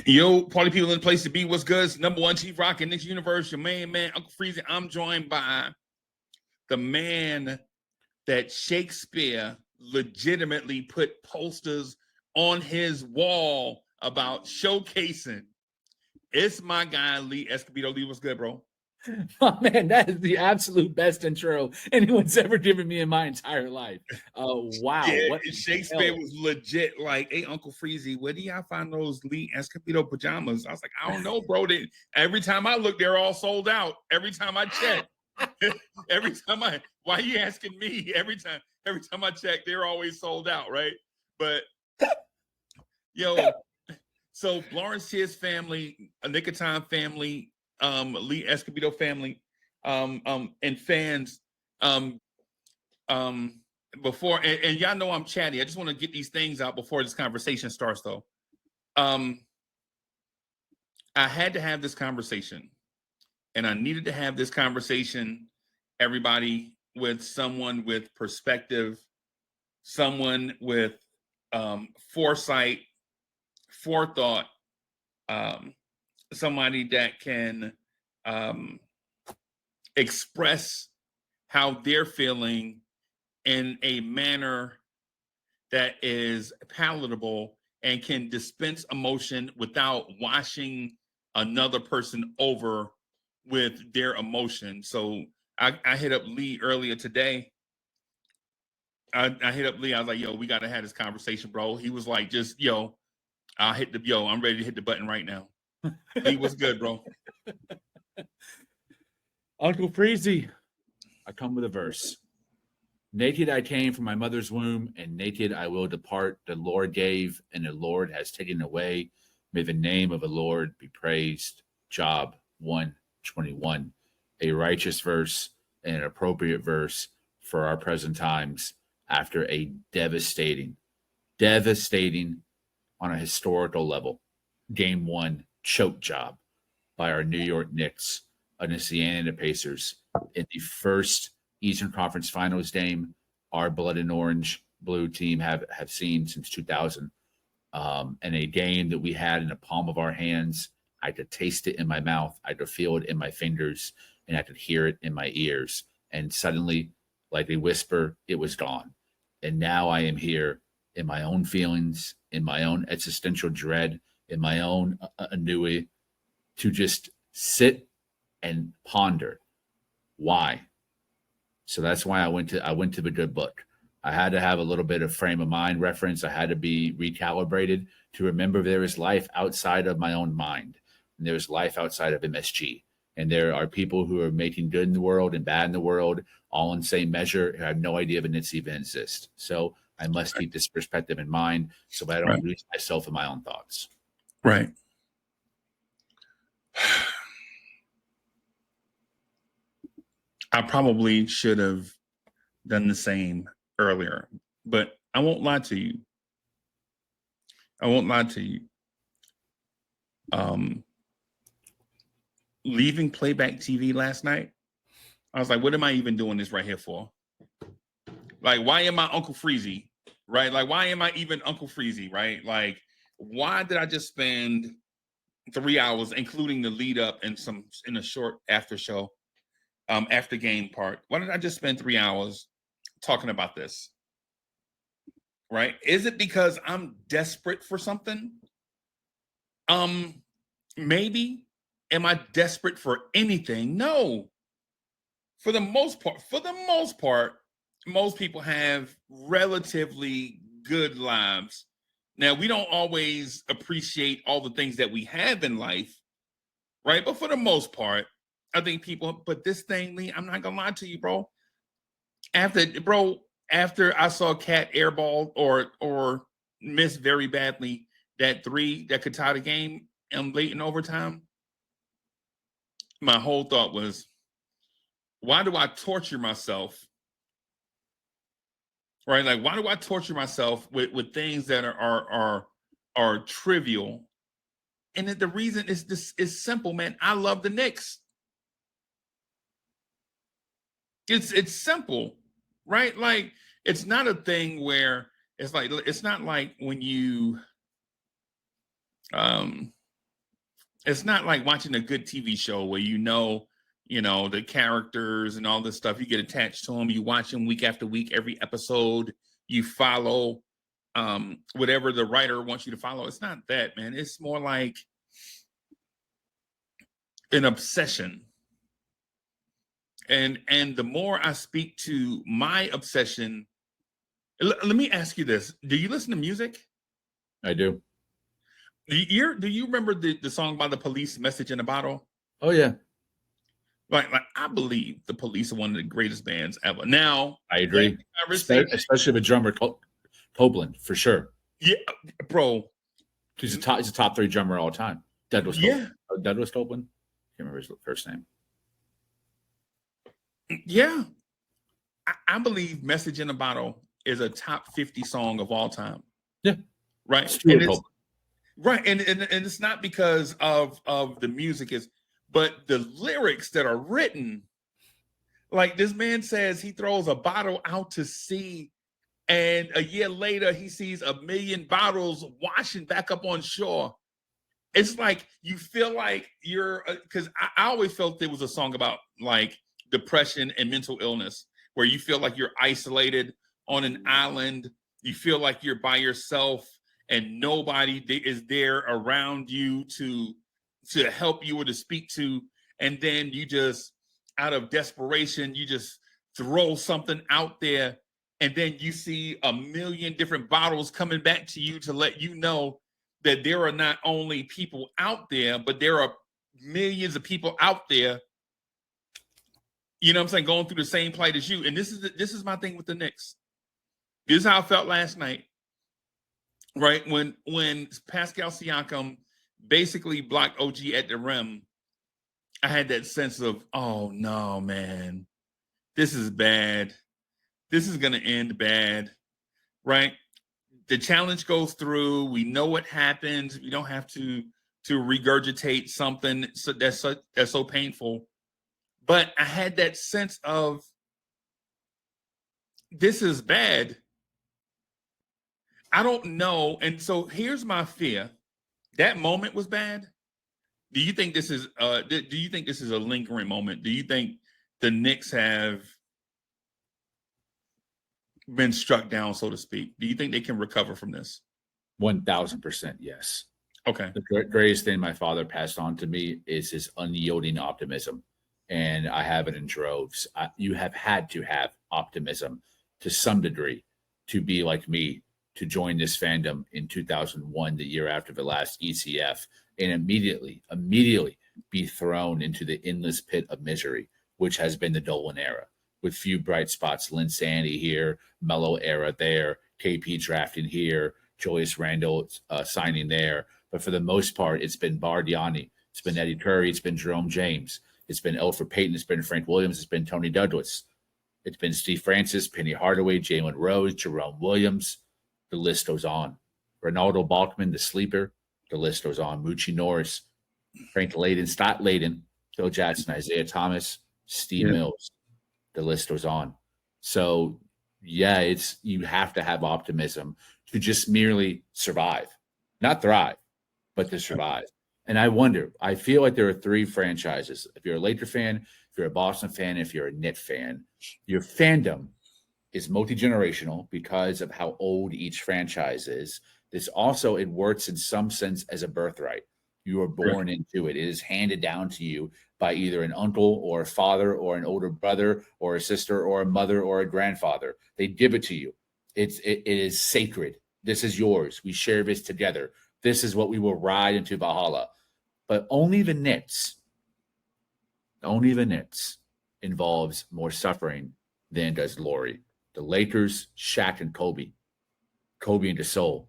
Yo, party people in the place to be. What's good? It's number one Chief Rock in Knicks universe. Your main man, Uncle Freezie. I'm joined by the man that Shakespeare legitimately put posters on his wall about showcasing. It's my guy, Lee Escobedo. Lee, what's good, bro? Oh man, that is the absolute best intro anyone's ever given me in my entire life. Wow. Yeah, What Shakespeare was legit like, hey, Uncle Freezy, where do y'all find those Lee Escobedo pajamas? I was like, I don't know, bro. Every time I look, they're all sold out. Every time I check, why are you asking me? Every time I check, they're always sold out, right? But yo, so Lawrence Tears family, a Nick of Time family, Lee Escobedo family, and fans, before and y'all know I'm chatty. I just want to get these things out before this conversation starts, though. I had to have this conversation, and I needed to have this conversation, everybody, with someone with perspective, someone with foresight, forethought, somebody that can express how they're feeling in a manner that is palatable and can dispense emotion without washing another person over with their emotion. So I hit up Lee earlier today. I hit up Lee. I was like, yo, we got to have this conversation, bro. He was like, just, yo, I'm ready to hit the button right now. Lee, what's good, bro? Uncle Freezie, I come with a verse. Naked I came from my mother's womb, and naked I will depart. The Lord gave, and the Lord has taken away. May the name of the Lord be praised. Job 121. A righteous verse and an appropriate verse for our present times after a devastating on a historical level, Game 1 choke job by our New York Knicks against the Indiana Pacers in the first Eastern Conference Finals game our blood and orange blue team have seen since 2000. And a game that we had in the palm of our hands. I could taste it in my mouth. I could feel it in my fingers, and I could hear it in my ears. And suddenly, like a whisper, it was gone. And now I am here in my own feelings, in my own existential dread, in my own ennui, to just sit and ponder why. So that's why I went to the good book. I had to have a little bit of frame of mind reference. I had to be recalibrated to remember there is life outside of my own mind. And there's life outside of MSG. And there are people who are making good in the world and bad in the world, all in the same measure. I have no idea if it's even exist. So I must keep this perspective in mind so that I don't lose myself in my own thoughts. Right. I probably should have done the same earlier, but I won't lie to you. Leaving playback TV last night, I was like, what am I even doing this right here for? Like, why am I Uncle Freezie? Right? Like, why am I even Uncle Freezie? Right? Like, why did I just spend 3 hours, including the lead up and in a short after show, after game part? Why did I just spend 3 hours talking about this? Right? Is it because I'm desperate for something? Maybe. Am I desperate for anything? No. For the most part, most people have relatively good lives. Now, we don't always appreciate all the things that we have in life, right? But for the most part, I think people, but this thing, Lee, I'm not gonna lie to you, bro. After I saw Cat airball or miss very badly that three that could tie the game late in overtime, my whole thought was, why do I torture myself? Right? Like, why do I torture myself with things that are trivial? And the reason is simple, man. I love the Knicks. It's simple, right? Like, it's not a thing where it's not like when you It's not like watching a good TV show where the characters and all this stuff. You get attached to them. You watch them week after week, every episode. You follow whatever the writer wants you to follow. It's not that, man. It's more like an obsession. And the more I speak to my obsession, let me ask you this: do you listen to music? I do. Do you remember the song by the Police, "Message in a Bottle"? Oh yeah, Like I believe the Police are one of the greatest bands ever. Now, I agree. Especially with drummer Copeland, for sure. Yeah, bro. He's a top 3 drummer all time. Douglas Yeah. Copeland. Douglas Copeland. Can't remember his first name. Yeah. I believe "Message in a Bottle" is a top 50 song of all time. Yeah. Right. And it's not because of the music, but the lyrics that are written. Like, this man says he throws a bottle out to sea, and a year later he sees 1 million bottles washing back up on shore. It's like you feel like you're, because I always felt there was a song about like depression and mental illness, where you feel like you're isolated on an island. You feel like you're by yourself and nobody is there around you to help you or to speak to. And then you just, out of desperation, you just throw something out there, and then you see 1 million different bottles coming back to you to let you know that there are not only people out there, but there are millions of people out there, you know what I'm saying, going through the same plight as you. And this is my thing with the Knicks. This is how I felt last night, right? When Pascal Siakam basically blocked OG at the rim, I had that sense of, oh no, man, this is bad. This is going to end bad, right? The challenge goes through. We know what happens. We don't have to regurgitate something that's so painful. But I had that sense of, this is bad. I don't know. And so here's my fear. That moment was bad. Do you think this is a lingering moment? Do you think the Knicks have been struck down, so to speak? Do you think they can recover from this? 1000% yes. Okay. The greatest thing my father passed on to me is his unyielding optimism. And I have it in droves. You have had to have optimism to some degree to be like me, to join this fandom in 2001, the year after the last ECF, and immediately be thrown into the endless pit of misery, which has been the Dolan era, with few bright spots. Lynn Sandy here, Mello era there, KP drafting here, Julius Randle signing there. But for the most part, it's been Bardiani, it's been Eddie Curry, it's been Jerome James, it's been Elfrid Payton, it's been Frank Williams, it's been Tony Douglas, it's been Steve Francis, Penny Hardaway, Jalen Rose, Jerome Williams. The list goes on. Ronaldo Balkman, the sleeper. The list goes on. Moochie Norris, Frank Layden, Stott Layden, Phil Jackson, Isaiah Thomas, Steve Mills. The list goes on. So, yeah, you have to have optimism to just merely survive, not thrive, but to survive. And I feel like there are 3 franchises. If you're a Laker fan, if you're a Boston fan, if you're a Knicks fan, your fandom is multi-generational because of how old each franchise is. It works in some sense as a birthright. You are born into it. It is handed down to you by either an uncle or a father or an older brother or a sister or a mother or a grandfather. They give it to you. It is sacred. This is yours. We share this together. This is what we will ride into Valhalla. But only the Knicks involves more suffering than does glory. The Lakers, Shaq and Kobe and Gasol,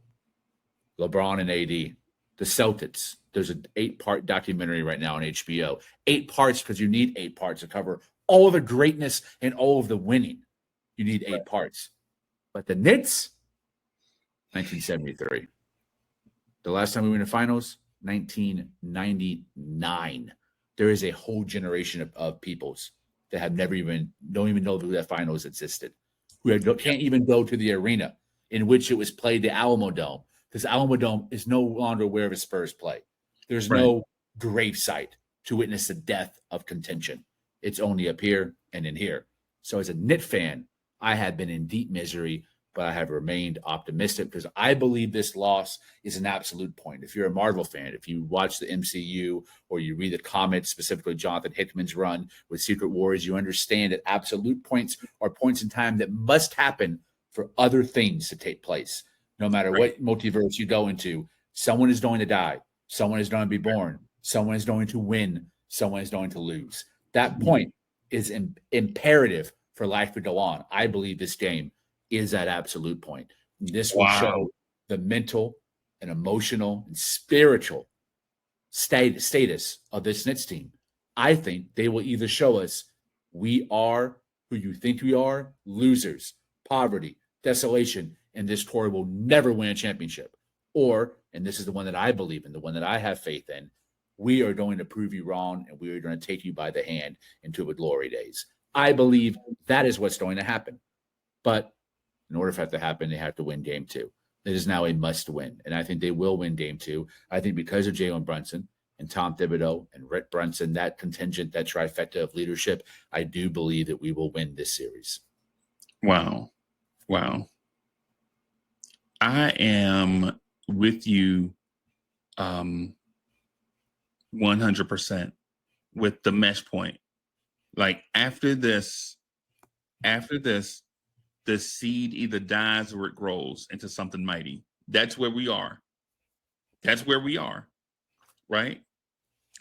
LeBron and AD, the Celtics. There's an 8-part documentary right now on HBO. 8 parts because you need 8 parts to cover all of the greatness and all of the winning. You need 8 parts. But the Knicks, 1973. The last time we were in the finals, 1999. There is a whole generation of peoples that have don't even know that finals existed, who can't even go to the arena in which it was played, the Alamo Dome, because Alamo Dome is no longer where the Spurs play. There's no gravesite to witness the death of contention. It's only up here and in here. So as a Knicks fan, I have been in deep misery, but I have remained optimistic because I believe this loss is an absolute point. If you're a Marvel fan, if you watch the MCU or you read the comics, specifically Jonathan Hickman's run with Secret Wars, you understand that absolute points are points in time that must happen for other things to take place. No matter what multiverse you go into, someone is going to die. Someone is going to be born. Someone is going to win. Someone is going to lose. That point is imperative for life to go on. I believe this game is that absolute point. This will show the mental and emotional and spiritual status of this Knicks team. I think they will either show us we are who you think we are, losers, poverty, desolation, and this core will never win a championship. Or, and this is the one that I believe in, the one that I have faith in, we are going to prove you wrong and we are going to take you by the hand into the glory days. I believe that is what's going to happen. But in order for that to happen, they have to win game 2. It is now a must win. And I think they will win game 2. I think because of Jalen Brunson and Tom Thibodeau and Rick Brunson, that contingent, that trifecta of leadership, I do believe that we will win this series. Wow. I am with you 100% with the mesh point. Like after this, the seed either dies or it grows into something mighty. That's where we are. Right?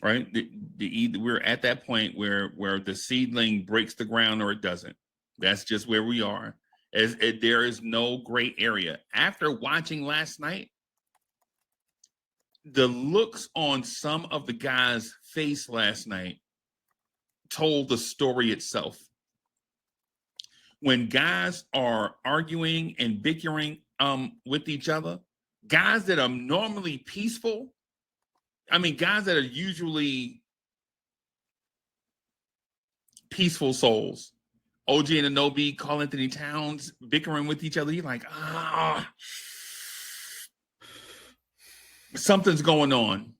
We're at that point where the seedling breaks the ground or it doesn't. That's just where we are. There is no gray area. After watching last night, the looks on some of the guys' face last night told the story itself. When guys are arguing and bickering with each other, guys that are normally peaceful, guys that are usually peaceful souls, OG Anunoby, Karl Anthony Towns bickering with each other, you're like, something's going on,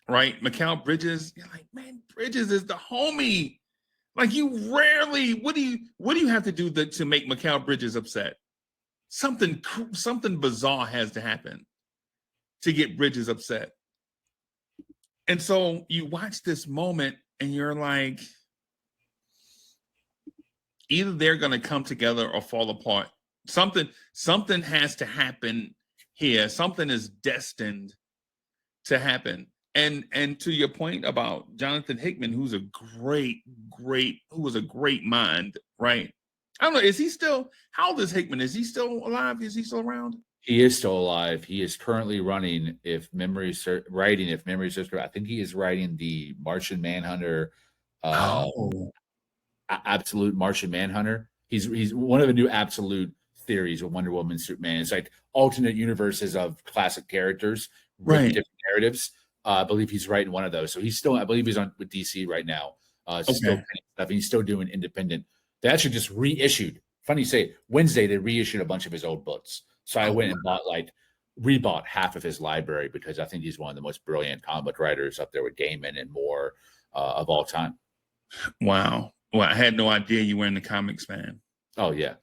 right? Mikal Bridges, you're like, man, Bridges is the homie. Like you rarely, what do you have to do to make Mikal Bridges upset? Something bizarre has to happen to get Bridges upset. And so you watch this moment and you're like, either they're going to come together or fall apart. Something has to happen here. Something is destined to happen. And to your point about Jonathan Hickman, who was a great mind, right? I don't know. Is he still? How old is Hickman? Is he still alive? Is he still around? He is still alive. He is currently running, if memory serves correct. I think he is writing the Martian Manhunter, Absolute Martian Manhunter. He's one of the new absolute theories with Wonder Woman, Superman. It's like alternate universes of classic characters with different narratives. I believe he's writing one of those. So he's still, I believe he's on with DC right now. Still stuff. He's still doing independent. They actually just reissued. Funny you say, Wednesday they reissued a bunch of his old books. So I went and rebought half of his library because I think he's one of the most brilliant comic writers up there with Gaiman and more of all time. Wow. Well, I had no idea you were in the comics, man. Oh yeah,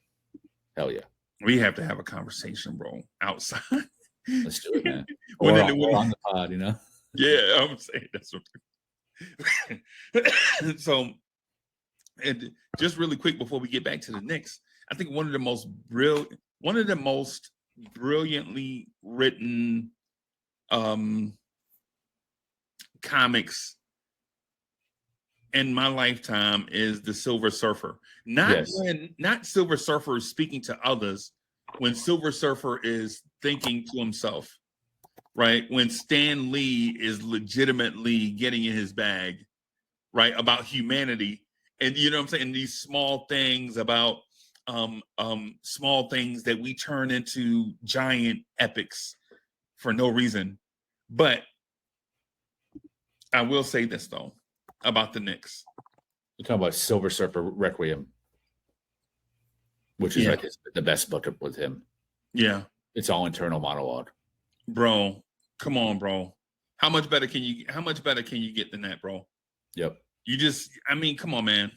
hell yeah. We have to have a conversation, bro, outside. Let's do it, man. We're on the pod, you know. Yeah, I'm saying that's what. So, and just really quick before we get back to the Knicks, I think one of the most brilliantly written comics in my lifetime is the Silver Surfer. Not Silver Surfer speaking to others, when Silver Surfer is thinking to himself. Right, when Stan Lee is legitimately getting in his bag, right, about humanity, and you know what I'm saying, these small things about small things that we turn into giant epics for no reason. But I will say this though about the Knicks. You're talking about Silver Surfer Requiem, which is like the best book with him. Yeah, it's all internal monologue. Bro, come on, bro. How much better can you get than that, bro? Yep. I mean, come on, man.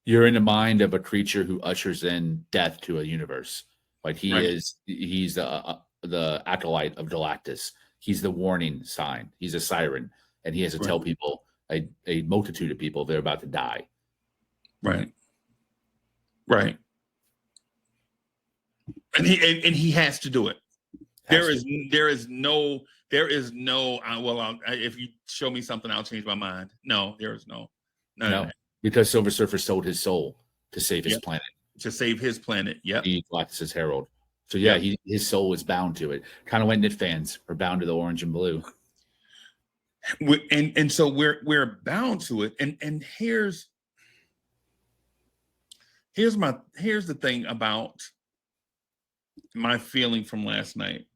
You're in the mind of a creature who ushers in death to a universe. Like he's the acolyte of Galactus. He's the warning sign. He's a siren, and he has to tell people, a multitude of people, they're about to die. Right. And he has to do it. There is no. Well, if you show me something, I'll change my mind. No, there is no. No, because Silver Surfer sold his soul to save his planet. To save his planet. Yep. He Galactus' herald. So yeah, his soul is bound to it. Kind of like Knit fans are bound to the orange and blue. And so we're bound to it. And here's the thing about my feeling from last night.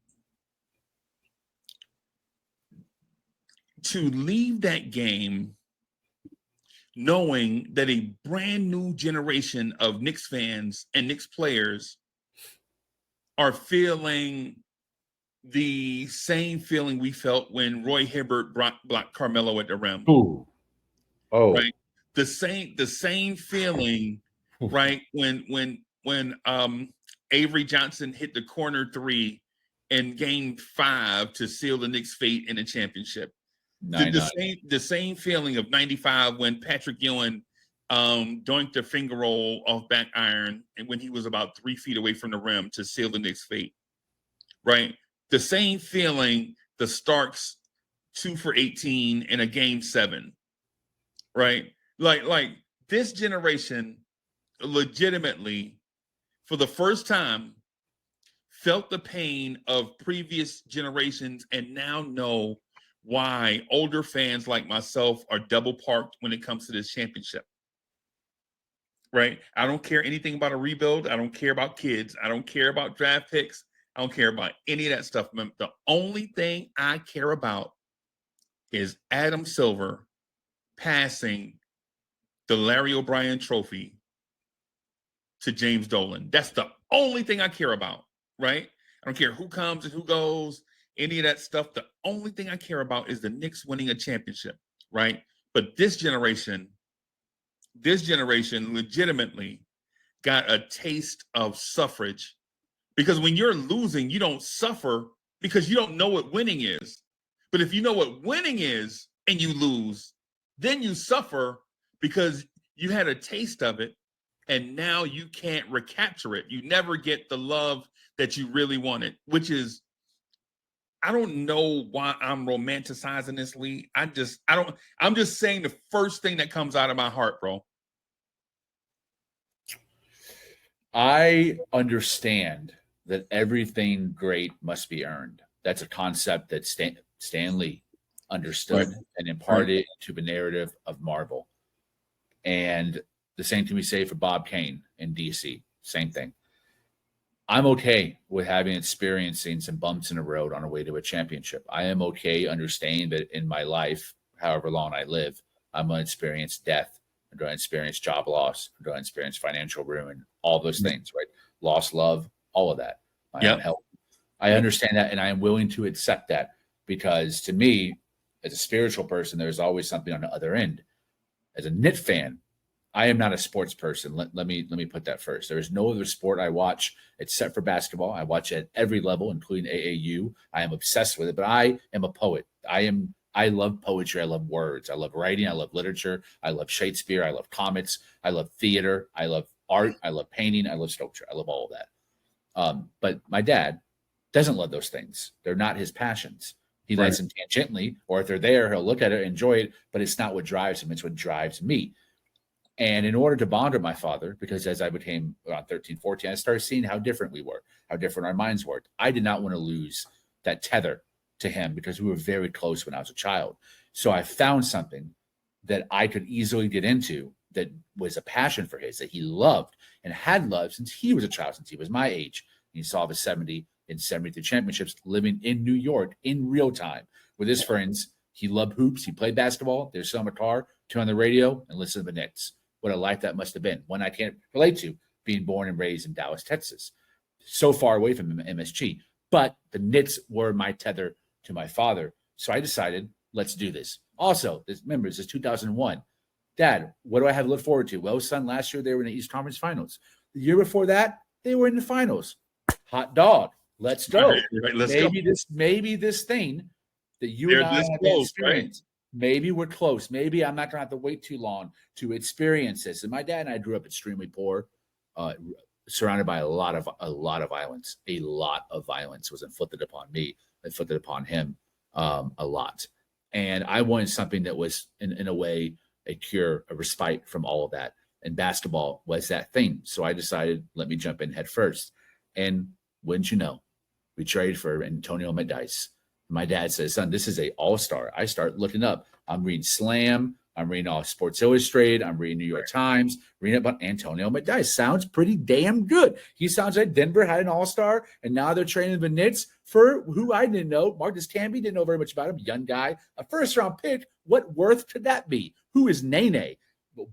To leave that game knowing that a brand new generation of Knicks fans and Knicks players are feeling the same feeling we felt when Roy Hibbert blocked Carmelo at the rim. Ooh. Oh. Right. The same feeling, right? When Avery Johnson hit the corner three in game 5 to seal the Knicks' fate in the championship. The same feeling of 95 when Patrick Ewing doinked the finger roll off back iron and when he was about 3 feet away from the rim to seal the Knicks' fate. Right? The same feeling the Starks 2 for 18 in a game 7. Right? Like this generation legitimately, for the first time, felt the pain of previous generations and now know why older fans like myself are double parked when it comes to this championship. Right? I don't care anything about a rebuild. I don't care about kids. I don't care about draft picks. I don't care about any of that stuff. The only thing I care about is Adam Silver passing the Larry O'Brien trophy to James Dolan. That's the only thing I care about, right? I don't care who comes and who goes, any of that stuff. The only thing I care about is the Knicks winning a championship, right? But this generation legitimately got a taste of suffrage, because when you're losing, you don't suffer because you don't know what winning is. But if you know what winning is and you lose, then you suffer because you had a taste of it and now you can't recapture it. You never get the love that you really wanted, which is, I don't know why I'm romanticizing this, Lee. I'm just saying the first thing that comes out of my heart, bro. I understand that everything great must be earned. That's a concept that Stan Lee understood and imparted to the narrative of Marvel. And the same thing we say for Bob Kane in DC. Same thing. I'm okay with experiencing some bumps in the road on the way to a championship. I am okay understanding that in my life, however long I live, I'm going to experience death. I'm going to experience job loss. I'm going to experience financial ruin, all those things, right? Lost love, all of that. My own health. I understand that, and I am willing to accept that, because to me, as a spiritual person, there's always something on the other end. As a Knit fan, I am not a sports person. Let me put that first. There is no other sport I watch except for basketball. I watch it at every level, including AAU. I am obsessed with it, but I am a poet. I love poetry. I love words. I love writing. I love literature. I love Shakespeare. I love comics. I love theater. I love art. I love painting. I love sculpture. I love all of that. But my dad doesn't love those things. They're not his passions. He likes them tangentially, or if they're there, he'll look at it, enjoy it, but it's not what drives him. It's what drives me. And in order to bond with my father, because as I became around 13, 14, I started seeing how different we were, how different our minds worked. I did not want to lose that tether to him because we were very close when I was a child. So I found something that I could easily get into that was a passion for his, that he loved and had loved since he was a child, since he was my age. He saw the 70 and 73 championships living in New York in real time with his friends. He loved hoops. He played basketball. They'd sit on the car, turn on the radio, and listen to the Knicks. What a life that must have been. One I can't relate to, being born and raised in Dallas, Texas. So far away from MSG. But the Knicks were my tether to my father. So I decided Let's do this. Also, remember, this is 2001. Dad, what do I have to look forward to? Well, son, last year they were in the East Conference Finals. The year before that, they were in the finals. Hot dog. Let's go. Right, let's go. Maybe this thing that you They're and I this have close, experienced, maybe we're close. Maybe I'm not going to have to wait too long to experience this. And my dad and I grew up extremely poor, surrounded by a lot of violence. A lot of violence was inflicted upon me, inflicted upon him, a lot. And I wanted something that was, in a way, a cure, a respite from all of that. And basketball was that thing. So I decided, let me jump in head first. And wouldn't you know, we traded for Antonio McDyess. My dad says, son, this is a all-star. I start looking up. I'm reading Slam. I'm reading all Sports Illustrated. I'm reading New York Times, reading about Antonio McDyess. Sounds pretty damn good. He sounds like Denver had an all-star, and now they're training the Knicks for who I didn't know. Marcus Camby, didn't know very much about him. Young guy, a first-round pick. What worth could that be? Who is Nene?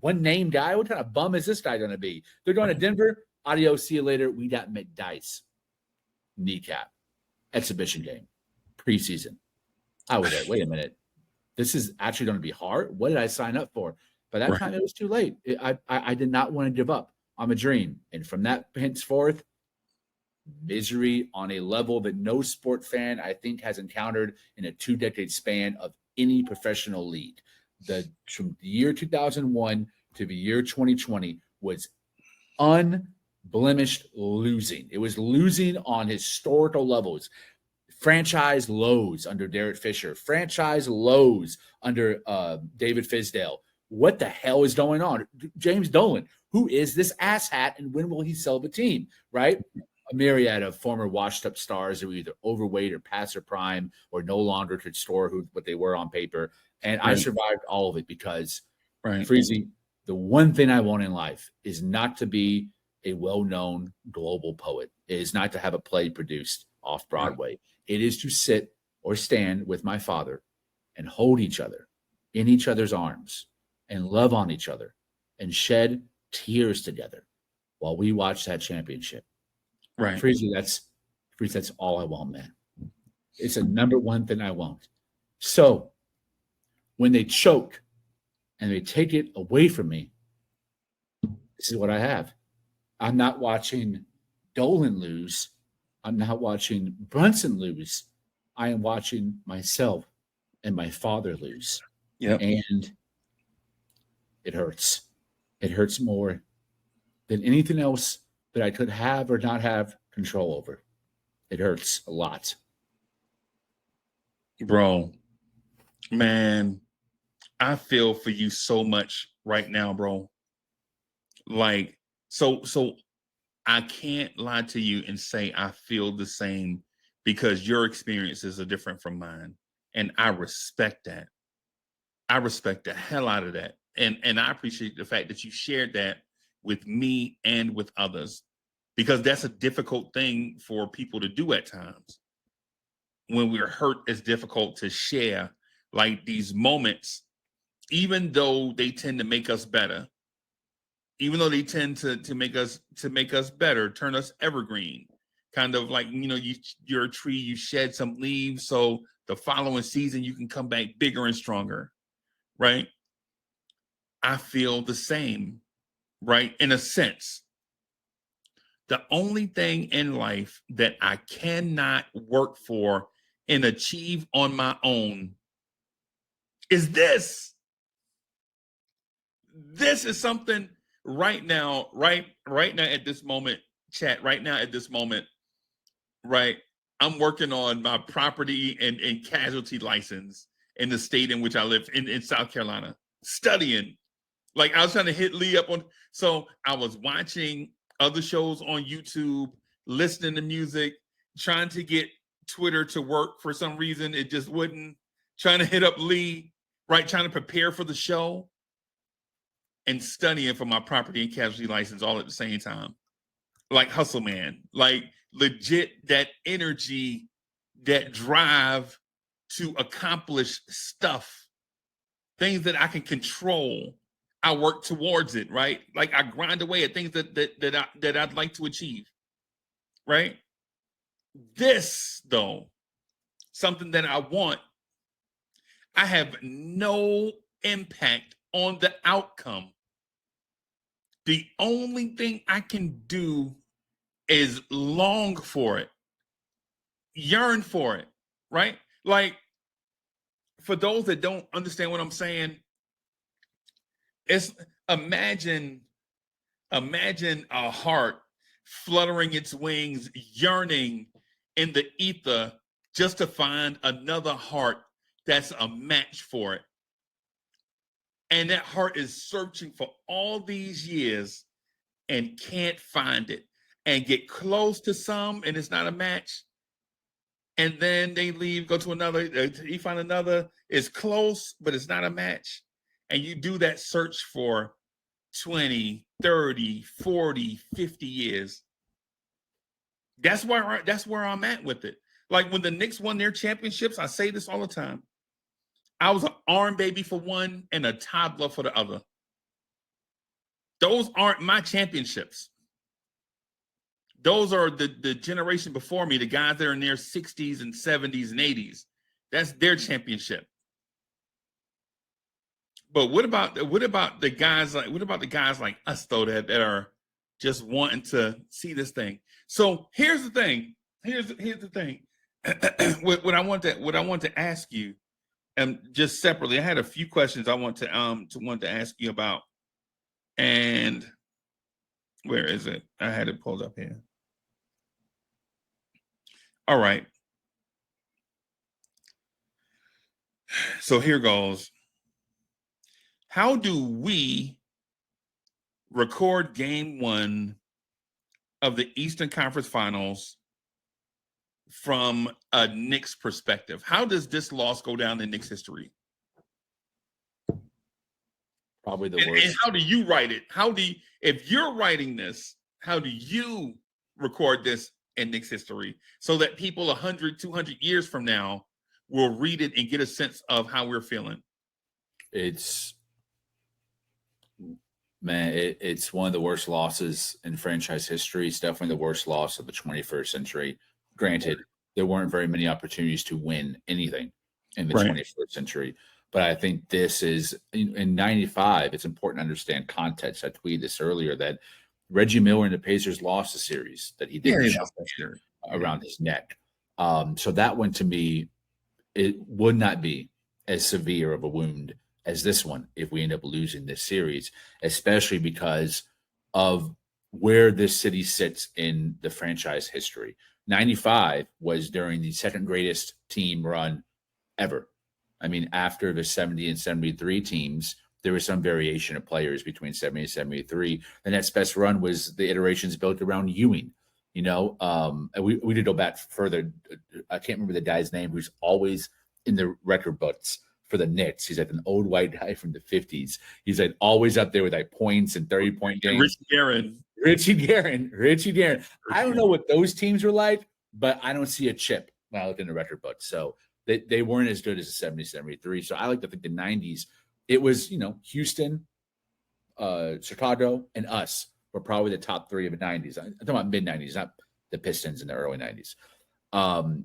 One name guy? What kind of bum is this guy going to be? They're going to Denver. Adios, see you later. We got McDyess. Kneecap. Exhibition game. Preseason. I was like, wait a minute. This is actually going to be hard. What did I sign up for? By that time, it was too late. I did not want to give up on a dream. And from that henceforth, misery on a level that no sport fan, I think, has encountered in a 2-decade span of any professional league. From the year 2001 to the year 2020 was unblemished losing. It was losing on historical levels. Franchise lows under Derek Fisher, franchise lows under David Fizdale. What the hell is going on? James Dolan, who is this asshat, and when will he sell the team, right? A myriad of former washed-up stars who were either overweight or past their prime or no longer could store what they were on paper. And I survived all of it because, Freezie, the one thing I want in life is not to be a well-known global poet. It is not to have a play produced off Broadway. It is to sit or stand with my father and hold each other in each other's arms and love on each other and shed tears together while we watch that championship. Right. Freezie, that's all I want, man. It's the number one thing I want. So when they choke and they take it away from me, this is what I have. I'm not watching Dolan lose. I'm not watching Brunson lose. I am watching myself and my father lose. Yep. And it hurts. It hurts more than anything else that I could have or not have control over. It hurts a lot. Bro, man, I feel for you so much right now, bro. Like, so I can't lie to you and say I feel the same because your experiences are different from mine. And I respect that. I respect the hell out of that. And I appreciate the fact that you shared that with me and with others, because that's a difficult thing for people to do at times. When we're hurt, it's difficult to share like these moments, even though they tend to make us better. Even though they tend to make us better, turn us evergreen, kind of like, you're a tree, you shed some leaves, so the following season you can come back bigger and stronger, right? I feel the same, right? In a sense, the only thing in life that I cannot work for and achieve on my own is this. This is something right now at this moment, chat, right now at this moment, right? I'm working on my property and casualty license in the state in which I live in South Carolina, studying. Like, I was trying to hit Lee up on, so I was watching other shows on YouTube, listening to music, trying to get Twitter to work for some reason. It just wouldn't. Trying to hit up Lee, right? Trying to prepare for the show and studying for my property and casualty license all at the same time. Like, hustle, man. Like, legit, that energy, that drive to accomplish stuff, things that I can control. I work towards it, right? Like, I grind away at things that I'd like to achieve, right? This, though, something that I want, I have no impact on the outcome. The only thing I can do is long for it, yearn for it, right? Like, for those that don't understand what I'm saying, it's imagine imagine a heart fluttering its wings, yearning in the ether just to find another heart that's a match for it. And that heart is searching for all these years and can't find it, and get close to some and it's not a match. And then they leave, go to another, you find another, it's close, but it's not a match. And you do that search for 20, 30, 40, 50 years. That's where I'm at with it. Like when the Knicks won their championships, I say this all the time. I was an arm baby for one and a toddler for the other. Those aren't my championships. Those are the generation before me, the guys that are in their 60s and 70s and 80s. That's their championship. But what about the guys like us though that are just wanting to see this thing? So here's the thing. Here's the thing. what I want to ask you, and just separately, I had a few questions I want to ask you about. And where is it? I had it pulled up here. All right. So here goes. How do we record game one of the Eastern Conference Finals from a Knicks perspective? How does this loss go down in Knicks history? Probably the worst. And how do you write it? If you're writing this, how do you record this in Knicks history so that people 100, 200 years from now will read it and get a sense of how we're feeling? It's one of the worst losses in franchise history. It's definitely the worst loss of the 21st century. Granted, there weren't very many opportunities to win anything in the 21st century. But I think this is in 95. It's important to understand context. I tweeted this earlier that Reggie Miller and the Pacers lost a series that he didn't around his neck. So that one to me, it would not be as severe of a wound as this one if we end up losing this series, especially because of where this city sits in the franchise history. 95 was during the second greatest team run ever. I mean, after the 70 and 73 teams, there was some variation of players between 70 and 73. The next best run was the iterations built around Ewing. And we did go back further. I can't remember the guy's name who's always in the record books for the Knicks. He's like an old white guy from the 50s. He's like always up there with like points and 30-point games. Richie Guerin. I don't know what those teams were like, but I don't see a chip when I look in the record book. So they weren't as good as the 70, 73. So I like to think the 90s, it was, Houston, Chicago, and us were probably the top three of the 90s. I'm talking about mid-90s, not the Pistons in the early 90s.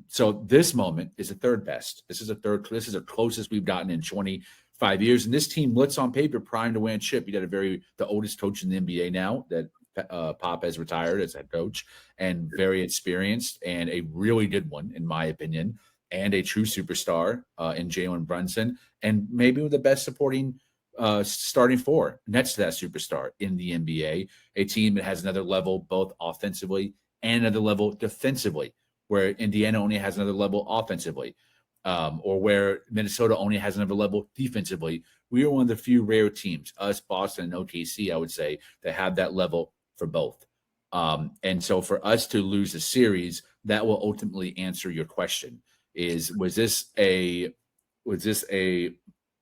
So this moment is the third best. This is the closest we've gotten in 25 years. And this team looks on paper primed to win a chip. You got the oldest coach in the NBA now that Pop has retired as head coach, and very experienced, and a really good one, in my opinion, and a true superstar in Jalen Brunson, and maybe with the best supporting starting four next to that superstar in the NBA, a team that has another level both offensively and another level defensively, where Indiana only has another level offensively, or where Minnesota only has another level defensively. We are one of the few rare teams, us, Boston, and OKC, I would say, that have that level for both. And so for us to lose a series, that will ultimately answer your question. Was this a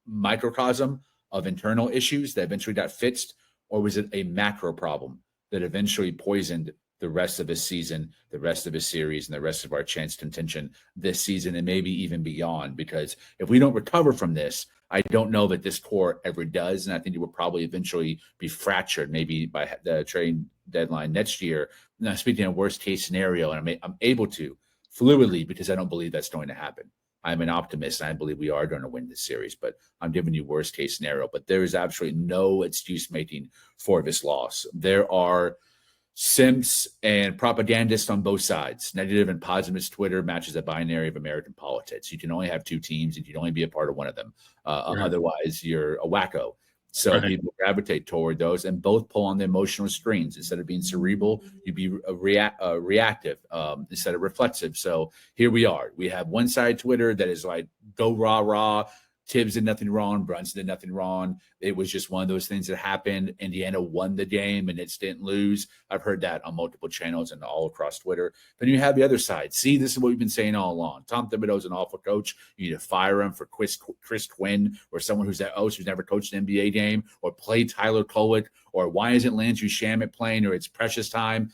microcosm of internal issues that eventually got fixed, or was it a macro problem that eventually poisoned the rest of his season, the rest of his series, and the rest of our chance contention this season, and maybe even beyond? Because if we don't recover from this, I don't know that this core ever does, and I think it will probably eventually be fractured, maybe by the trade deadline next year. Now, speaking of worst case scenario, and I'm able to fluidly, because I don't believe that's going to happen. I'm an optimist, and I believe we are going to win this series, but I'm giving you worst case scenario. But there is absolutely no excuse making for this loss. There are simps and propagandists on both sides. Negative and positive Twitter matches a binary of American politics. You can only have two teams, and you can only be a part of one of them. Right. Otherwise, you're a wacko. So Right. people gravitate toward those, and both pull on the emotional strings. Instead of being cerebral, you'd be reactive instead of reflexive. So here we are. We have one side Twitter that is like, go rah rah. Tibbs did nothing wrong. Brunson did nothing wrong. It was just one of those things that happened. Indiana won the game and it didn't lose. I've heard that on multiple channels and all across Twitter. Then you have the other side. See, this is what we've been saying all along. Tom Thibodeau is an awful coach. You need to fire him for Chris Quinn or someone who's who's never coached an NBA game, or play Tyler Kolek, or why isn't Landry Shamet playing, or it's precious time.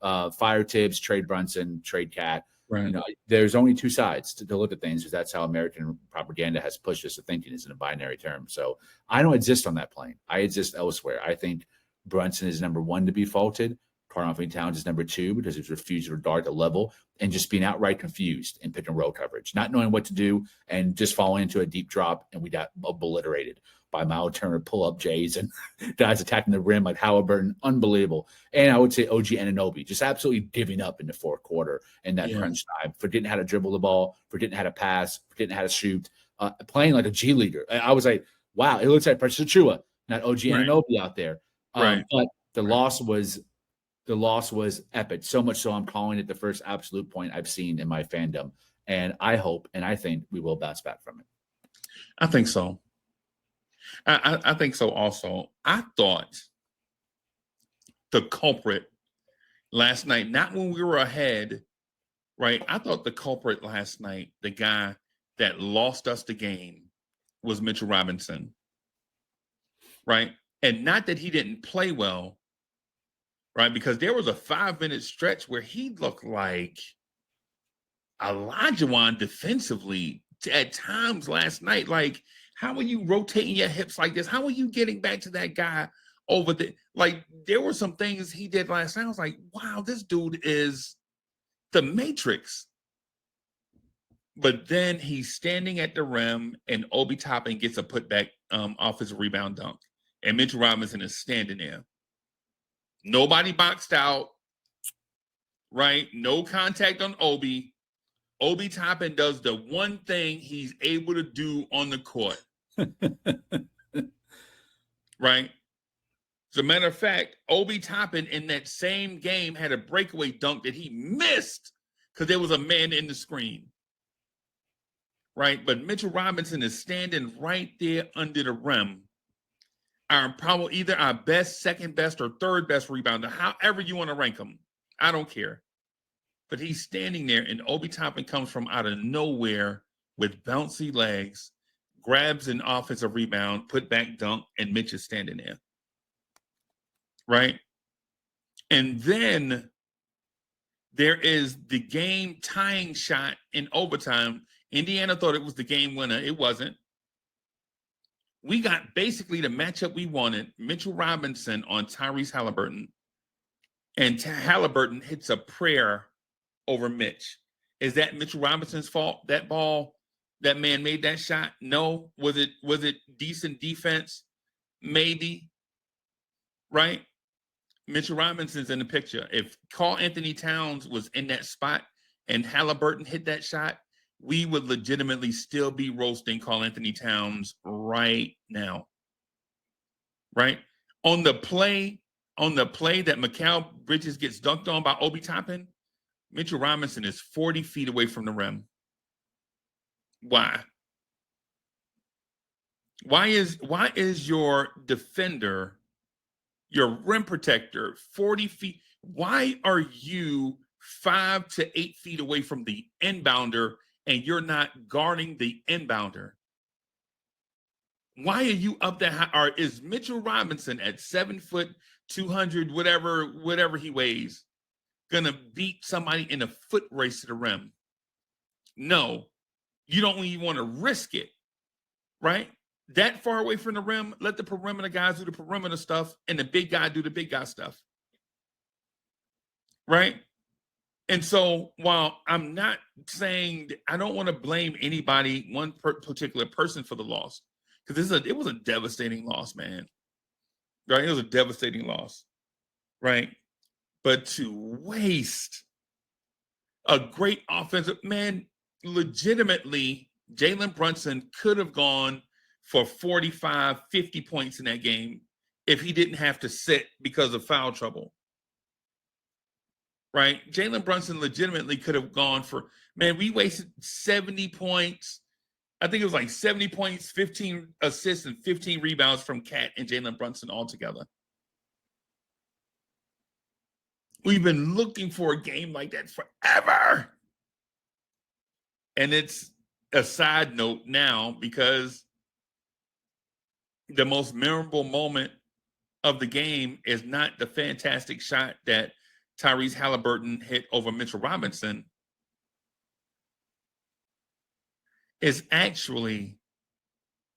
Fire Tibbs, trade Brunson, trade Cat. Right. There's only two sides to look at things, because that's how American propaganda has pushed us to thinking is in a binary term. So I don't exist on that plane. I exist elsewhere. I think Brunson is number one to be faulted. Karl-Anthony Towns is number two because he's refused to guard the level and just being outright confused in pick and roll coverage, not knowing what to do and just falling into a deep drop, and we got obliterated by Miles Turner pull-up Jays and guys attacking the rim like Halliburton. Unbelievable. And I would say OG Anunoby just absolutely giving up in the fourth quarter in that crunch time, forgetting how to dribble the ball, forgetting how to pass, forgetting how to shoot, playing like a G leaguer. I was like, wow, it looks like Precious Achua, not OG Anunoby out there. But the loss was epic. So much so I'm calling it the first absolute point I've seen in my fandom. And I hope and I think we will bounce back from it. I think so. I think so also. I thought the culprit last night, not when we were ahead, right? I thought the culprit last night, the guy that lost us the game, was Mitchell Robinson, right? And not that he didn't play well, right? Because there was a 5-minute stretch where he looked like Olajuwon defensively at times last night. Like, how are you rotating your hips like this? How are you getting back to that guy over the, like, there were some things he did last night. I was like, wow, this dude is the Matrix. But then he's standing at the rim and Obi Toppin gets a putback off his rebound dunk. And Mitchell Robinson is standing there. Nobody boxed out, right? No contact on Obi. Obi Toppin does the one thing he's able to do on the court. Right? As a matter of fact, Obi Toppin in that same game had a breakaway dunk that he missed because there was a man in the screen. Right? But Mitchell Robinson is standing right there under the rim. Probably either our best, second best, or third best rebounder, however you want to rank him. I don't care. But he's standing there, and Obi Toppin comes from out of nowhere with bouncy legs, grabs an offensive rebound, put back dunk, and Mitch is standing there. Right? And then there is the game tying shot in overtime. Indiana thought it was the game winner. It wasn't. We got basically the matchup we wanted. Mitchell Robinson on Tyrese Halliburton. And Halliburton hits a prayer over Mitch. Is that Mitchell Robinson's fault? That ball, that man made that shot? No. Was it decent defense? Maybe. Right? Mitchell Robinson's in the picture. If Karl-Anthony Towns was in that spot and Halliburton hit that shot, we would legitimately still be roasting Karl-Anthony Towns right now. Right? On the play that Mikal Bridges gets dunked on by Obi Toppin, Mitchell Robinson is 40 feet away from the rim. Why? Why is your defender, your rim protector, 40 feet? Why are you 5 to 8 feet away from the inbounder and you're not guarding the inbounder? Why are you up that high? Or is Mitchell Robinson at 7 foot, 200, whatever he weighs, gonna beat somebody in a foot race to the rim? No, you don't even want to risk it, right? That far away from the rim, let the perimeter guys do the perimeter stuff and the big guy do the big guy stuff, right? And so while I'm not saying I don't want to blame anybody, one particular person for the loss, because it was a devastating loss, man. Right? It was a devastating loss, right? But to waste a great offensive man, legitimately, Jalen Brunson could have gone for 45, 50 points in that game if he didn't have to sit because of foul trouble. Right? Jalen Brunson legitimately could have gone for, man, we wasted 70 points. I think it was like 70 points, 15 assists, and 15 rebounds from Cat and Jalen Brunson altogether. We've been looking for a game like that forever. And it's a side note now because the most memorable moment of the game is not the fantastic shot that Tyrese Halliburton hit over Mitchell Robinson. It's actually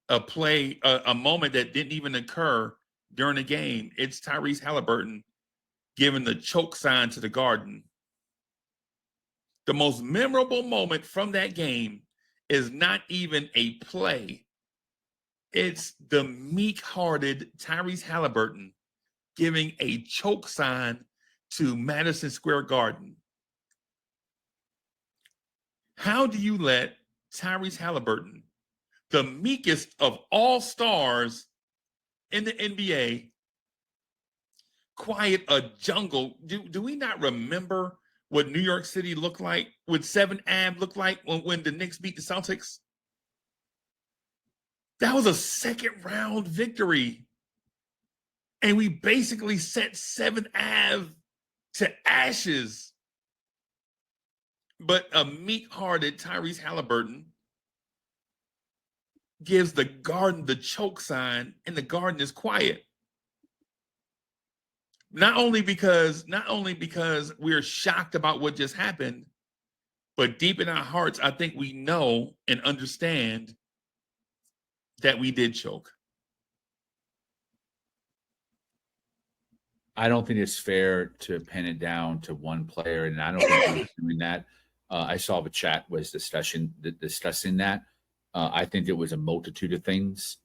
a moment that didn't even occur during the game. It's Tyrese Halliburton giving the choke sign to the Garden. The most memorable moment from that game is not even a play. It's the meek-hearted Tyrese Halliburton giving a choke sign to Madison Square Garden. How do you let Tyrese Halliburton, the meekest of all stars in the NBA, quiet a jungle? Do we not remember what New York City looked like, what 7 Ave looked like when the Knicks beat the Celtics? That was a second round victory. And we basically set 7th Ave to ashes. But a meek-hearted Tyrese Halliburton gives the Garden the choke sign, and the Garden is quiet. Not only because we're shocked about what just happened, but deep in our hearts, I think we know and understand that we did choke. I don't think it's fair to pin it down to one player, and I don't think he was doing that. I saw the chat was discussing that. I think it was a multitude of things.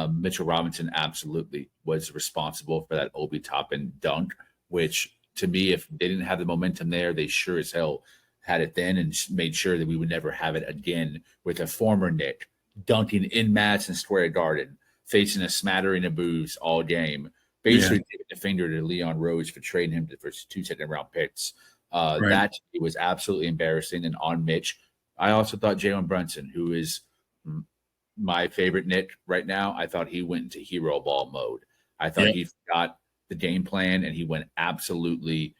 Mitchell Robinson absolutely was responsible for that Obi Toppin dunk, which to me, if they didn't have the momentum there, they sure as hell had it then and made sure that we would never have it again with a former Knick dunking in Madison Square Garden, facing a smattering of boos all game, basically giving the finger to Leon Rose for trading him for 2 second-round picks. Right. That it was absolutely embarrassing. And on Mitch, I also thought Jalen Brunson, who is my favorite Knick right now, I thought he went into hero ball mode. I thought he forgot the game plan and he went absolutely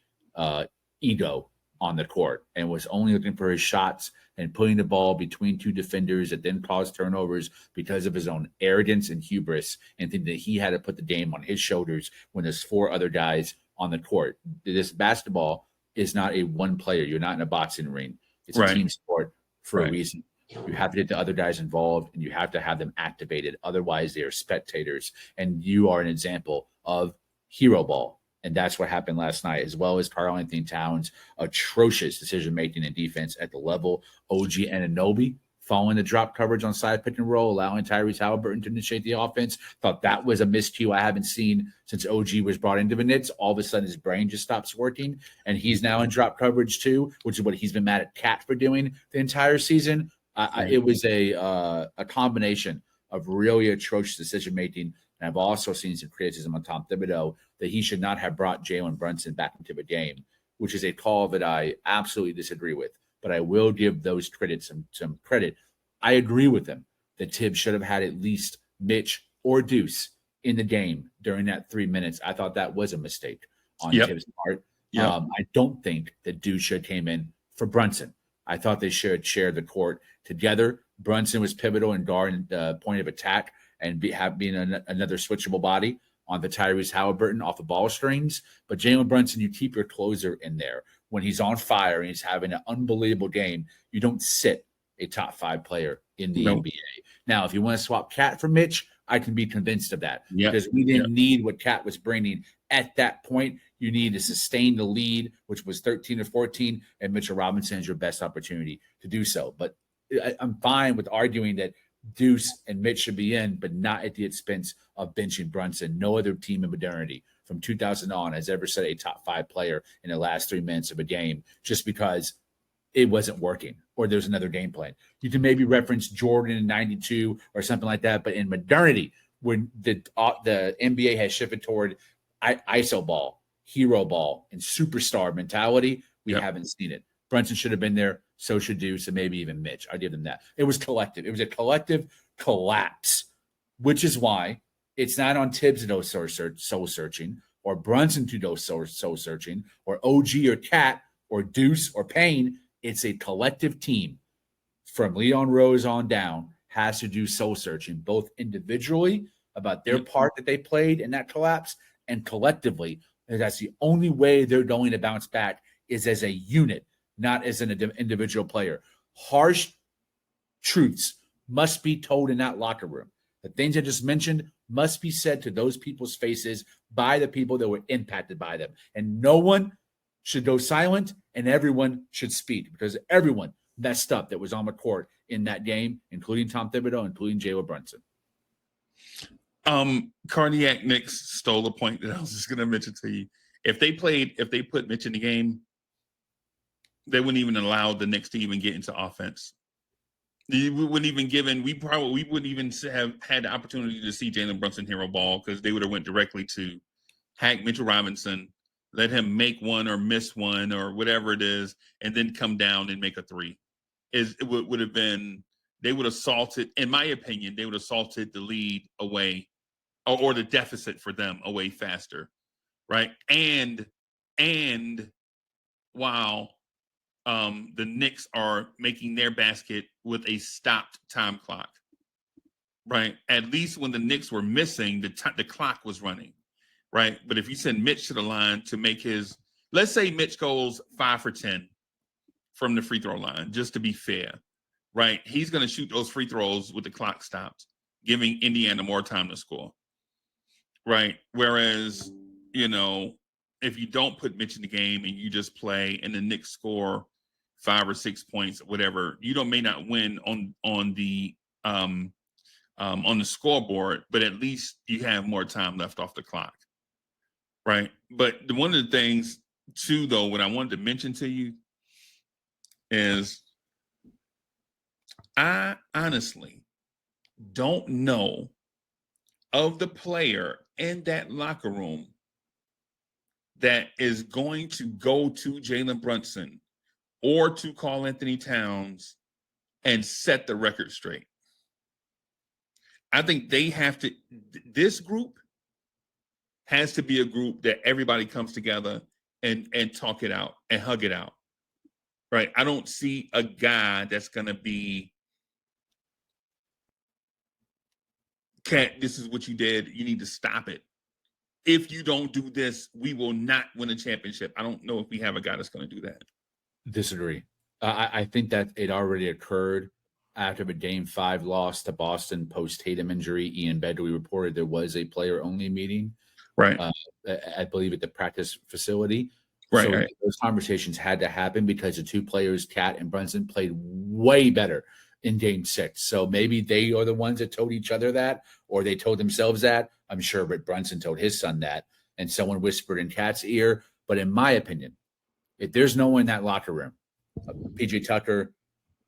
ego on the court and was only looking for his shots and putting the ball between 2 defenders that then caused turnovers because of his own arrogance and hubris and thinking that he had to put the game on his shoulders when there's 4 other guys on the court. This basketball is not a one player. You're not in a boxing ring. It's a team sport for a reason. You have to get the other guys involved and you have to have them activated. Otherwise, they are spectators. And you are an example of hero ball. And that's what happened last night, as well as Karl-Anthony Towns' atrocious decision-making and defense at the level. OG Anunoby following the drop coverage on side pick and roll, allowing Tyrese Halliburton to initiate the offense. Thought that was a miscue I haven't seen since OG was brought into the Knicks. All of a sudden, his brain just stops working, and he's now in drop coverage too, which is what he's been mad at Cat for doing the entire season. It was a combination of really atrocious decision-making. And I've also seen some criticism on Tom Thibodeau that he should not have brought Jalen Brunson back into the game, which is a call that I absolutely disagree with. But I will give those critics some credit. I agree with them that Tibbs should have had at least Mitch or Deuce in the game during that 3 minutes. I thought that was a mistake on Tibbs' part. I don't think that Deuce should have came in for Brunson. I thought they should share the court together. Brunson was pivotal in guard point of attack and being another switchable body on the Tyrese Halliburton off the ball strings. But Jalen Brunson, you keep your closer in there. When he's on fire and he's having an unbelievable game, you don't sit a top 5 player in the NBA. Now, if you want to swap Cat for Mitch, I can be convinced of that because we didn't need what Cat was bringing at that point. You need to sustain the lead, which was 13 or 14, and Mitchell Robinson is your best opportunity to do so. But I'm fine with arguing that Deuce and Mitch should be in, but not at the expense of benching Brunson. No other team in modernity from 2000 on has ever set a top 5 player in the last 3 minutes of a game just because it wasn't working or there's another game plan. You can maybe reference Jordan in 92 or something like that, but in modernity, when the NBA has shifted toward ISO ball, hero ball, and superstar mentality, we haven't seen it. Brunson should have been there. So should Deuce, and maybe even Mitch. I'll give them that. It was collective. It was a collective collapse, which is why it's not on Tibbs to do soul searching, or Brunson to do soul searching, or OG or Cat or Deuce or Payne. It's a collective team from Leon Rose on down has to do soul searching, both individually about their part that they played in that collapse and collectively. And that's the only way they're going to bounce back is as a unit, not as an individual player. Harsh truths must be told in that locker room. The things I just mentioned must be said to those people's faces by the people that were impacted by them. And no one should go silent and everyone should speak because everyone messed up that was on the court in that game, including Tom Thibodeau, including Jalen Brunson. Cardiac Knicks stole a point that I was just going to mention to you. If they put Mitch in the game, they wouldn't even allow the Knicks to even get into offense. We wouldn't even we wouldn't even have had the opportunity to see Jalen Brunson hero ball because they would have went directly to hack Mitchell Robinson, let him make one or miss one or whatever it is, and then come down and make a three. It would have been, they would have salted, in my opinion, they would have salted the lead away or the deficit for them away faster, right? And while the Knicks are making their basket with a stopped time clock, right? At least when the Knicks were missing, the clock was running, right? But if you send Mitch to the line to make his, let's say Mitch goes 5 for 10 from the free throw line, just to be fair, right? He's going to shoot those free throws with the clock stopped, giving Indiana more time to score, right? Whereas, if you don't put Mitch in the game and you just play and the Knicks score 5 or 6 points, whatever, may not win on the scoreboard, but at least you have more time left off the clock, right? But one of the things too, though, what I wanted to mention to you is I honestly don't know of the player in that locker room that is going to go to Jalen Brunson or to Karl Anthony Towns and set the record straight. I think they have to, this group has to be a group that everybody comes together and talk it out and hug it out. Right. I don't see a guy that's going to be, Cat, this is what you did. You need to stop it. If you don't do this, we will not win a championship. I don't know if we have a guy that's going to do that. Disagree. I think that it already occurred after the Game 5 loss to Boston post-Tatum injury. Ian Bedley reported there was a player-only meeting, right? I believe at the practice facility. Right, so right. Those conversations had to happen because the two players, Cat and Brunson, played way better in Game 6. So maybe they are the ones that told each other that, or they told themselves that. I'm sure Rick Brunson told his son that, and someone whispered in Cat's ear. But in my opinion, if there's no one in that locker room, PJ Tucker,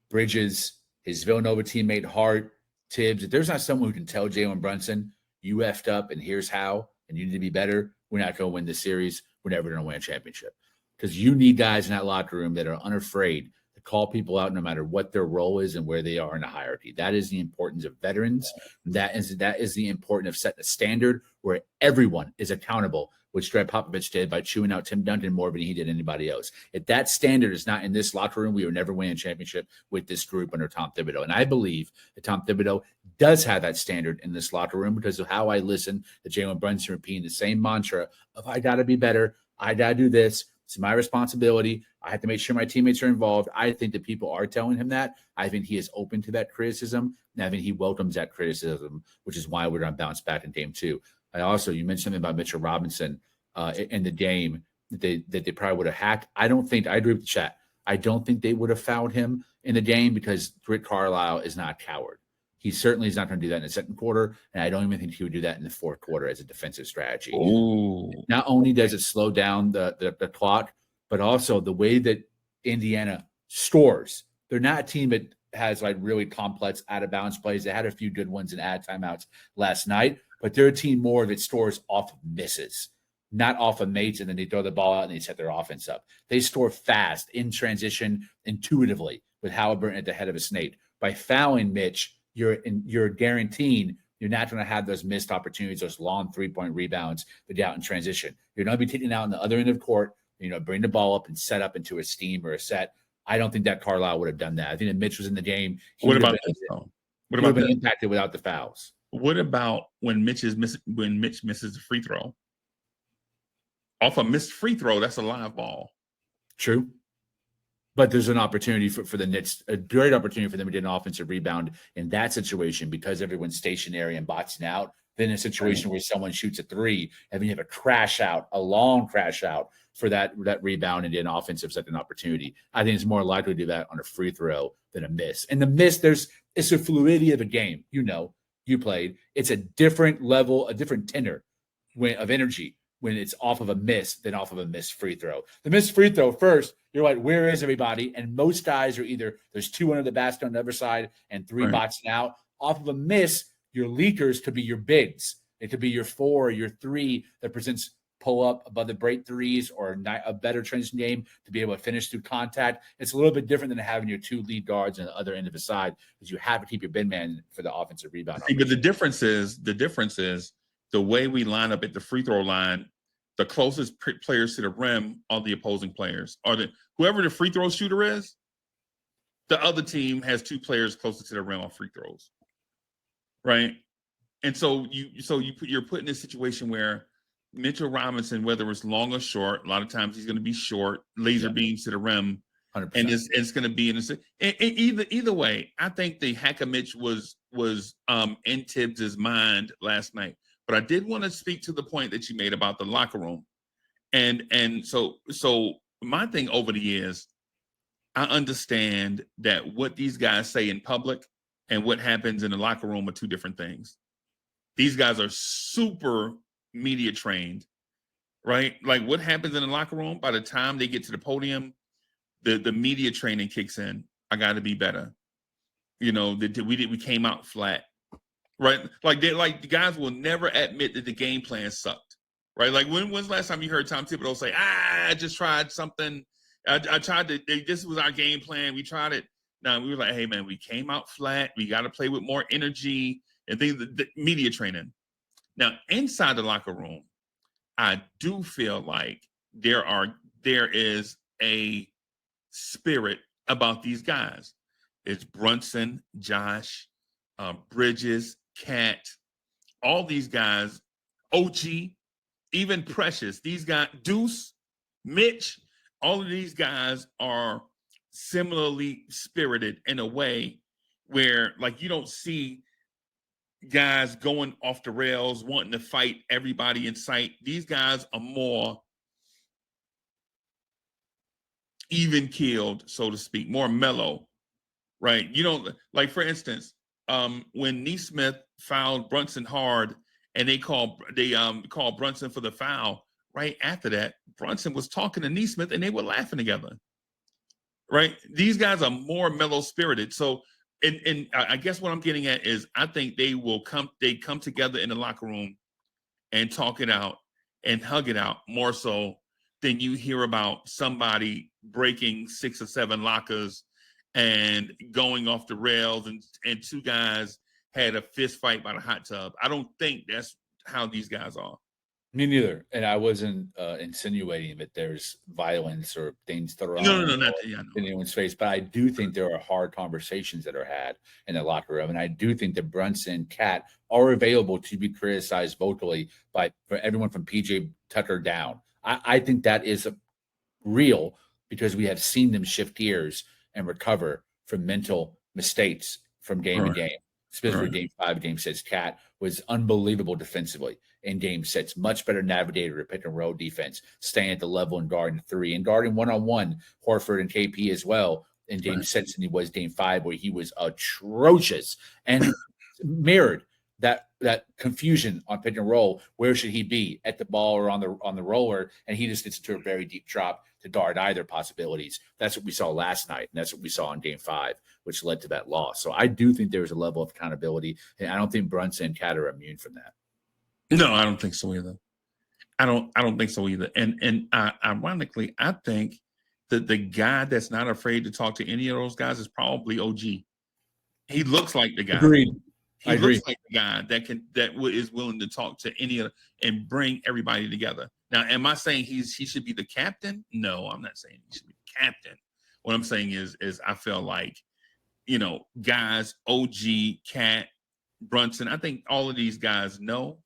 Bridges, his Villanova teammate Hart, Tibbs, if there's not someone who can tell Jalen Brunson, you effed up and here's how, and you need to be better, we're not going to win this series. We're never going to win a championship. Because you need guys in that locker room that are unafraid to call people out no matter what their role is and where they are in the hierarchy. That is the importance of veterans. That is the importance of setting a standard where everyone is accountable, which Greg Popovich did by chewing out Tim Duncan more than he did anybody else. If that standard is not in this locker room, we will never win a championship with this group under Tom Thibodeau. And I believe that Tom Thibodeau does have that standard in this locker room because of how I listen to Jalen Brunson repeating the same mantra of, I got to be better. I got to do this. It's my responsibility. I have to make sure my teammates are involved. I think that people are telling him that. I think he is open to that criticism. And I think he welcomes that criticism, which is why we're going to bounce back in Game 2. You mentioned something about Mitchell Robinson. in the game that they probably would have hacked. I agree with the chat. I don't think they would have fouled him in the game because Rick Carlisle is not a coward. He certainly is not going to do that in the second quarter, and I don't even think he would do that in the fourth quarter as a defensive strategy. Oh, not only does it slow down the clock, but also the way that Indiana scores. They're not a team that has like really complex out of bounds plays. They had a few good ones in ad timeouts last night, but they're a team more that scores off of misses, not off of mates, and then they throw the ball out and they set their offense up. They score fast in transition, intuitively, with Halliburton at the head of a snake. By fouling Mitch, you're guaranteeing you're not going to have those missed opportunities, those long 3-point rebounds that get out in transition. You're going to be taking out on the other end of the court, bring the ball up and set up into a steam or a set. I don't think that Carlisle would have done that. I think that Mitch was in the game. What about this, though? What about been impacted without the fouls? What about when Mitch misses the free throw? Off a missed free throw, that's a live ball. True. But there's an opportunity for the Knicks, a great opportunity for them to get an offensive rebound in that situation because everyone's stationary and boxing out. Then in a situation where someone shoots a three, and then you have a long crash out for that rebound and an offensive second opportunity. I think it's more likely to do that on a free throw than a miss. And the miss, it's a fluidity of a game. You played. It's a different level, a different tenor of energy when it's off of a miss than off of a missed free throw. The missed free throw, first, you're like, where is everybody? And most guys are either there's two under the basket on the other side and three boxing out. Off of a miss, your leakers could be your bigs. It could be your 4 or your 3 that presents pull up above the break threes or a better transition game to be able to finish through contact. It's a little bit different than having your 2 lead guards on the other end of the side because you have to keep your big man for the offensive rebound. See, but the difference is the way we line up at the free throw line. The closest players to the rim are the opposing players. Whoever the free throw shooter is, the other team has 2 players closer to the rim on free throws, right? And so you're put in a situation where Mitchell Robinson, whether it's long or short, a lot of times he's going to be short, laser beams to the rim, 100%. and it's going to be either way. I think the hack of Mitch was in Tibbs's mind last night. But I did want to speak to the point that you made about the locker room. And so my thing over the years, I understand that what these guys say in public and what happens in the locker room are 2 different things. These guys are super media trained, right? Like what happens in the locker room, by the time they get to the podium, the media training kicks in. I got to be better. We came out flat. Right, like the guys will never admit that the game plan sucked. Right, like when's the last time you heard Tom Thibodeau say, "I just tried something. I tried to. This was our game plan. We tried it." Now we were like, "Hey man, we came out flat. We got to play with more energy and things." The media training. Now inside the locker room, I do feel like there is a spirit about these guys. It's Brunson, Josh, Bridges, Cat, all these guys, OG, even Precious, these guys, Deuce, Mitch, all of these guys are similarly spirited in a way where, like, you don't see guys going off the rails, wanting to fight everybody in sight. These guys are more even-keeled, so to speak, more mellow, right? You don't, like, for instance, when Neesmith fouled Brunson hard and they called Brunson for the foul, right after that, Brunson was talking to Neesmith and they were laughing together. Right? These guys are more mellow spirited. So and I guess what I'm getting at is I think they come together in the locker room and talk it out and hug it out more so than you hear about somebody breaking 6 or 7 lockers and going off the rails and 2 guys had a fist fight by the hot tub. I don't think that's how these guys are. Me neither. And I wasn't insinuating that there's violence or things thrown in anyone's face. But I do think there are hard conversations that are had in the locker room. And I do think that Brunson and Cat are available to be criticized vocally for everyone from PJ Tucker down. I think that is real because we have seen them shift gears and recover from mental mistakes from game to game. specifically Right. game 5, game 6. Cat was unbelievable defensively in game 6. Much better navigator to pick and roll defense, staying at the level and guarding 3 and guarding one-on-one Horford and KP as well in game Right. 6 than he was game 5, where he was atrocious and mirrored that confusion on pick and roll. Where should he be, at the ball or on the roller? And he just gets into a very deep drop to guard either possibilities. That's what we saw last night, and that's what we saw in game 5, which led to that loss. So I do think there's a level of accountability, and I don't think Brunson and Cat are immune from that. No, I don't think so either. I don't think so either. And ironically, I think that the guy that's not afraid to talk to any of those guys is probably OG. He looks like the guy. Agreed. I He agree. looks like the guy that is willing to talk to any of and bring everybody together. Now, am I saying he should be the captain? No, I'm not saying he should be the captain. What I'm saying is I feel like, guys, OG, Cat, Brunson, I think all of these guys know.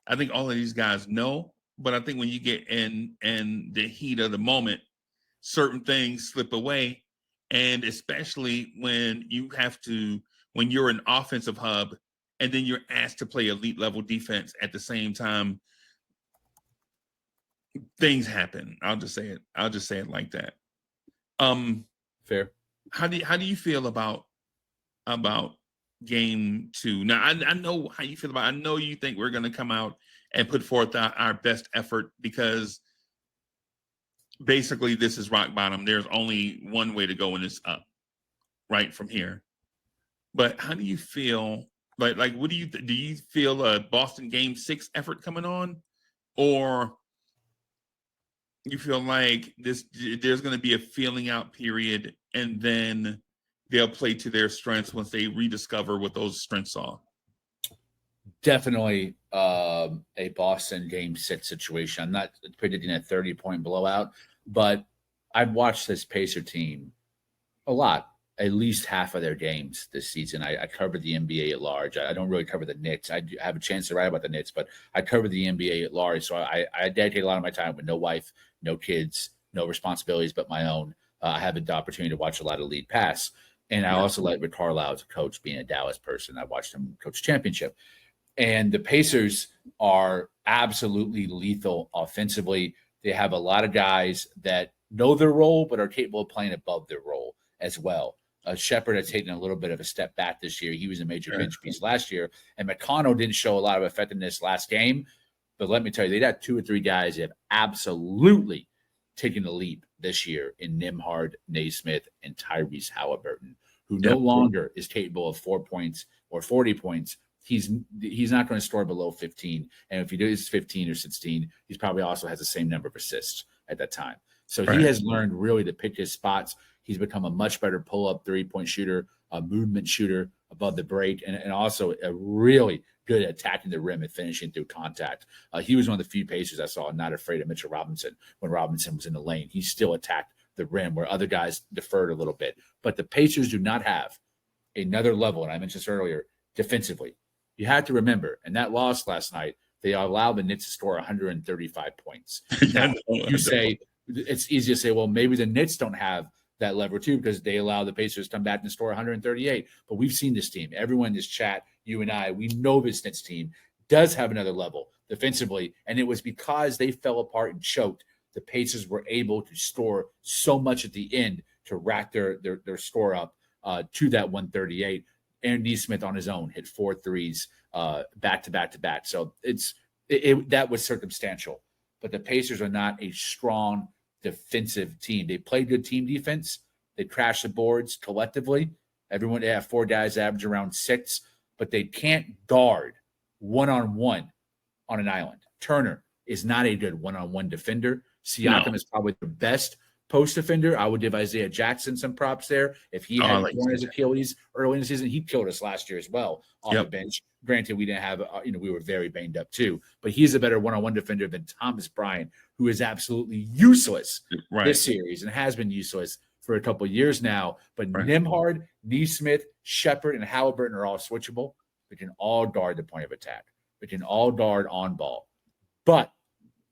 But I think when you get in the heat of the moment, certain things slip away. And especially when you're an offensive hub and then you're asked to play elite level defense at the same time, things happen. I'll just say it like that. Fair. How do you feel about game 2? Now, I know how you feel about it. I know you think we're going to come out and put forth our best effort, because basically this is rock bottom. There's only one way to go, and it's up right from here. But how do you feel? Like what do you feel a Boston game 6 effort coming on, or you feel like there's going to be a feeling out period and then they'll play to their strengths once they rediscover what those strengths are? Definitely a Boston game 6 situation. I'm not predicting a 30-point blowout, but I've watched this Pacer team a lot, at least half of their games this season. I cover the NBA at large. I don't really cover the Knicks. I do have a chance to write about the Knicks, but I cover the NBA at large. So I dedicate a lot of my time with no wife, no kids, no responsibilities but my own. I have the opportunity to watch a lot of lead pass. And I also like Rick Carlisle as a coach, being a Dallas person. I watched him coach championship. And the Pacers are absolutely lethal offensively. They have a lot of guys that know their role, but are capable of playing above their role as well. Shepard has taken a little bit of a step back this year. He was a major bench piece last year. And McConnell didn't show a lot of effectiveness last game. But let me tell you, they got 2 or 3 guys that have absolutely taken a leap this year in Nembhard, Naismith, and Tyrese Halliburton, who no longer is capable of 4 points or 40 points. He's not going to score below 15. And if he does 15 or 16, he probably also has the same number of assists at that time. So he has learned really to pick his spots. He's become a much better pull-up 3-point shooter, a movement shooter above the break, and also a really good at attacking the rim and finishing through contact. He was one of the few Pacers I saw not afraid of Mitchell Robinson when Robinson was in the lane. He still attacked the rim where other guys deferred a little bit. But the Pacers do not have another level, and I mentioned this earlier, defensively. You have to remember, in that loss last night, they allowed the Knicks to score 135 points. Now, you say it's easy to say, well, maybe the Knicks don't have that lever too, because they allow the Pacers to come back and score 138. But we've seen this team. Everyone in this chat, you and I, we know this Knicks team does have another level defensively, and it was because they fell apart and choked. The Pacers were able to score so much at the end to rack their score up to that 138. Aaron Nesmith on his own hit 4 threes back to back to back. So that was circumstantial. But the Pacers are not a strong defensive team. They play good team defense. They crash the boards collectively. They have 4 guys average around 6, but they can't guard one-on-one on an island. Turner is not a good one-on-one defender. Siakam is probably the best post defender. I would give Isaiah Jackson some props there. If he had torn his Achilles early in the season, he killed us last year as well on the bench. Granted, we didn't have, we were very banged up too, but he's a better one-on-one defender than Thomas Bryant, who is absolutely useless this series and has been useless for a couple of years now. But Nembhard, Nesmith, Shepard, and Halliburton are all switchable. They can all guard the point of attack. They can all guard on ball. But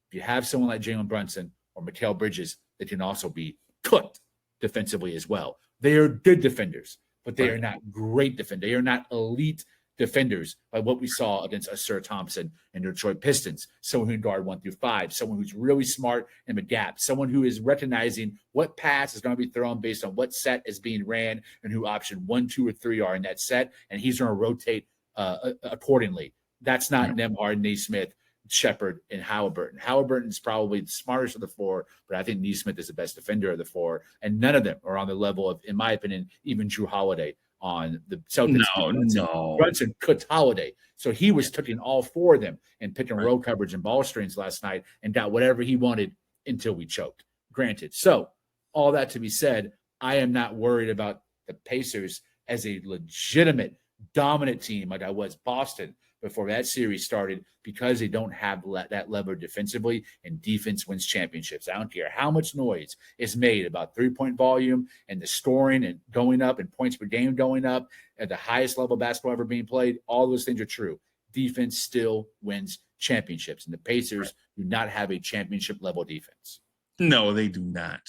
if you have someone like Jalen Brunson or Mikal Bridges, they can also be cooked defensively as well. They are good defenders. but they are not great defenders. They are not elite defenders by what we saw against Asir Thompson and the Detroit Pistons. Someone who can guard 1 through 5, someone who's really smart in the gap, someone who is recognizing what pass is going to be thrown based on what set is being ran and who option 1, 2, or 3 are in that set, and he's going to rotate accordingly. That's not Nembhard, Naismith, Shepard, and Halliburton. Halliburton is probably the smartest of the four, but I think Naismith is the best defender of the four, and none of them are on the level of, in my opinion, even Drew Holiday on the Celtics. Brunson cooked Holiday. So he was taking all 4 of them and picking roll coverage and ball screens last night and got whatever he wanted until we choked. Granted. So all that to be said, I am not worried about the Pacers as a legitimate dominant team like I was Boston before that series started, because they don't have that lever defensively, and defense wins championships. I don't care how much noise is made about three-point volume and the scoring and going up and points per game going up at the highest level of basketball ever being played. All those things are true. Defense still wins championships, and the Pacers do not have a championship level defense. No, they do not.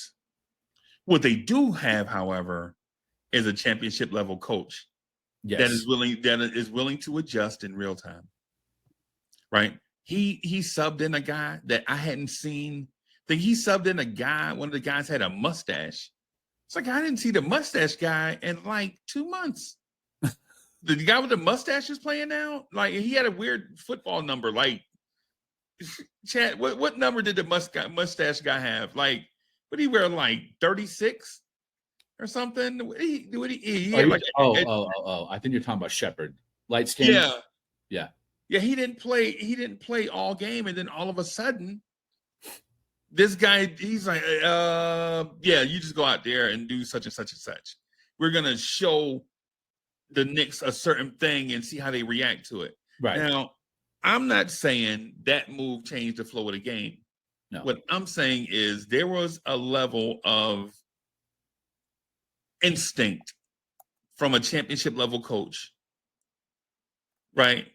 What they do have, however, is a championship level coach. Yes. That is willing to adjust in real time. Right? He subbed in a guy that I hadn't seen. I think he subbed in a guy, one of the guys had a mustache. It's like, I didn't see the mustache guy in like 2 months. The guy with the mustache is playing now. Like, he had a weird football number. Like, Chad, what number did the mustache guy have? Like, what did he wear? Like 36? Or something. I think you're talking about Shepard. Light skin. Yeah. He didn't play all game, and then all of a sudden, this guy, he's like, you just go out there and do such and such and such. We're gonna show the Knicks a certain thing and see how they react to it. Right now, I'm not saying that move changed the flow of the game. No. What I'm saying is there was a level of instinct from a championship level coach, right?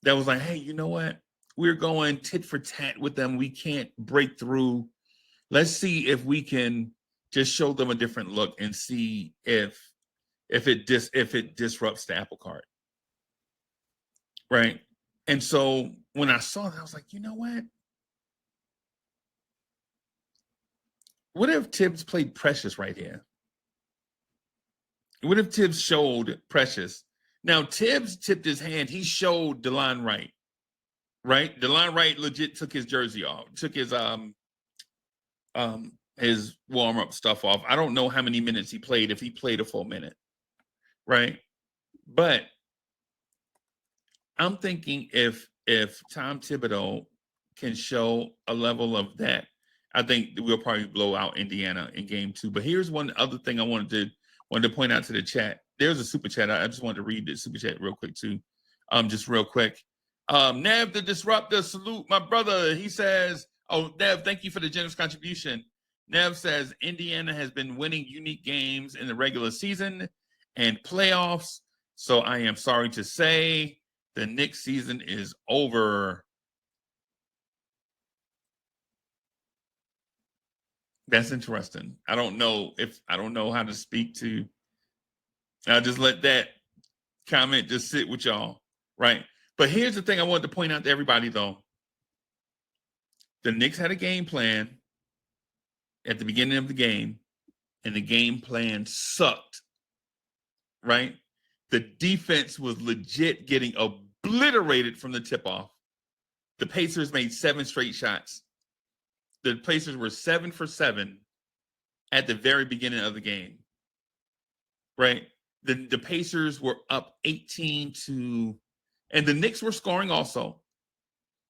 That was like, hey, you know what? We're going tit for tat with them. We can't break through. Let's see if we can just show them a different look and see if it disrupts the apple cart, right? And so when I saw that, I was like, you know what? What if Tibbs played Precious right here? What if Tibbs showed Precious? Now, Tibbs tipped his hand. He showed DeLon Wright, right? DeLon Wright legit took his jersey off, took his warm-up stuff off. I don't know how many minutes he played, if he played a full minute, right? But I'm thinking if Tom Thibodeau can show a level of that, I think we'll probably blow out Indiana in game 2. But here's one other thing I wanted to point out to the chat. There's a super chat. I just wanted to read the super chat real quick too. Just real quick. Nev the Disruptor, salute my brother. He says, oh, Nev, thank you for the generous contribution. Nev says, Indiana has been winning unique games in the regular season and playoffs. So I am sorry to say the Knicks season is over. That's interesting. I don't know how to speak to. I'll just let that comment just sit with y'all, right? But here's the thing I wanted to point out to everybody, though. The Knicks had a game plan at the beginning of the game, and the game plan sucked, right? The defense was legit getting obliterated from the tip-off. The Pacers made 7 straight shots. The Pacers were 7 for 7 at the very beginning of the game, right? The Pacers were up 18 to, and the Knicks were scoring also,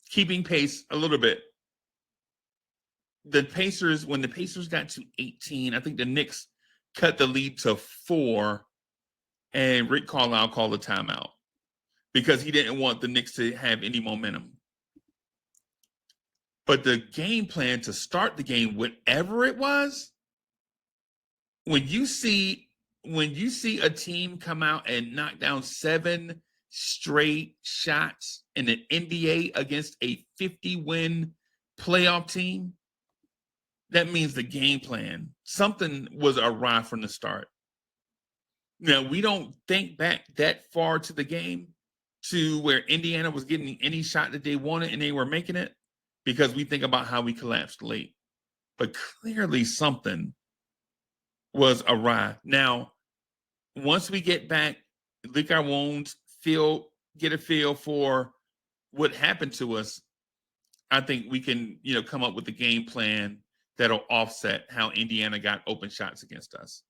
keeping pace a little bit. The Pacers, when the Pacers got to 18, I think the Knicks cut the lead to 4, and Rick Carlisle called a timeout because he didn't want the Knicks to have any momentum. But the game plan to start the game, whatever it was, when you see a team come out and knock down 7 straight shots in the NBA against a 50-win playoff team, that means the game plan, something was awry from the start. Now, we don't think back that far to the game to where Indiana was getting any shot that they wanted and they were making it because we think about how we collapsed late. But clearly something was awry. Now, once we get back, lick our wounds, get a feel for what happened to us, I think we can, come up with a game plan that'll offset how Indiana got open shots against us.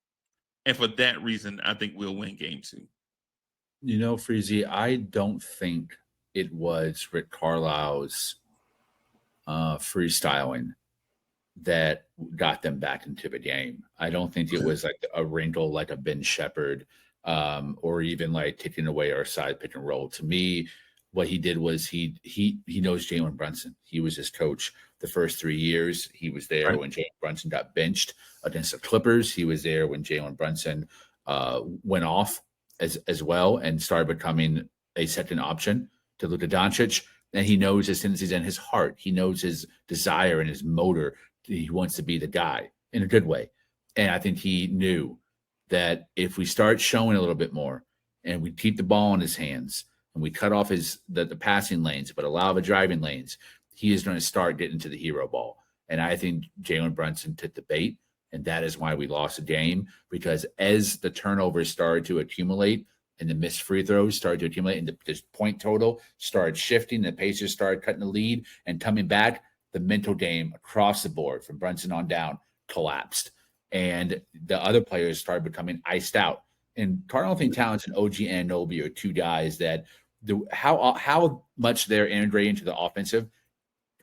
And for that reason, I think we'll win game 2. Freezie, I don't think it was Rick Carlisle's freestyling that got them back into the game. I don't think it was like a wrinkle like a Ben Shepherd or even like taking away our side pick and roll. To me, what he did was he knows Jalen Brunson. He was his coach the first 3 years. He was there when Jalen Brunson got benched against the Clippers. He was there when Jalen Brunson went off as well and started becoming a second option to Luka Doncic. And he knows his tendencies and his heart. He knows his desire and his motor. He wants to be the guy in a good way. And I think he knew that if we start showing a little bit more and we keep the ball in his hands and we cut off the passing lanes, but allow the driving lanes, he is going to start getting to the hero ball. And I think Jalen Brunson took the bait. And that is why we lost the game, because as the turnovers started to accumulate and the missed free throws started to accumulate and the point total started shifting, the Pacers started cutting the lead and coming back, the mental game across the board from Brunson on down collapsed. And the other players started becoming iced out. And Karl-Anthony Towns and OG Anunoby are two guys that how much they're integrating into the offensive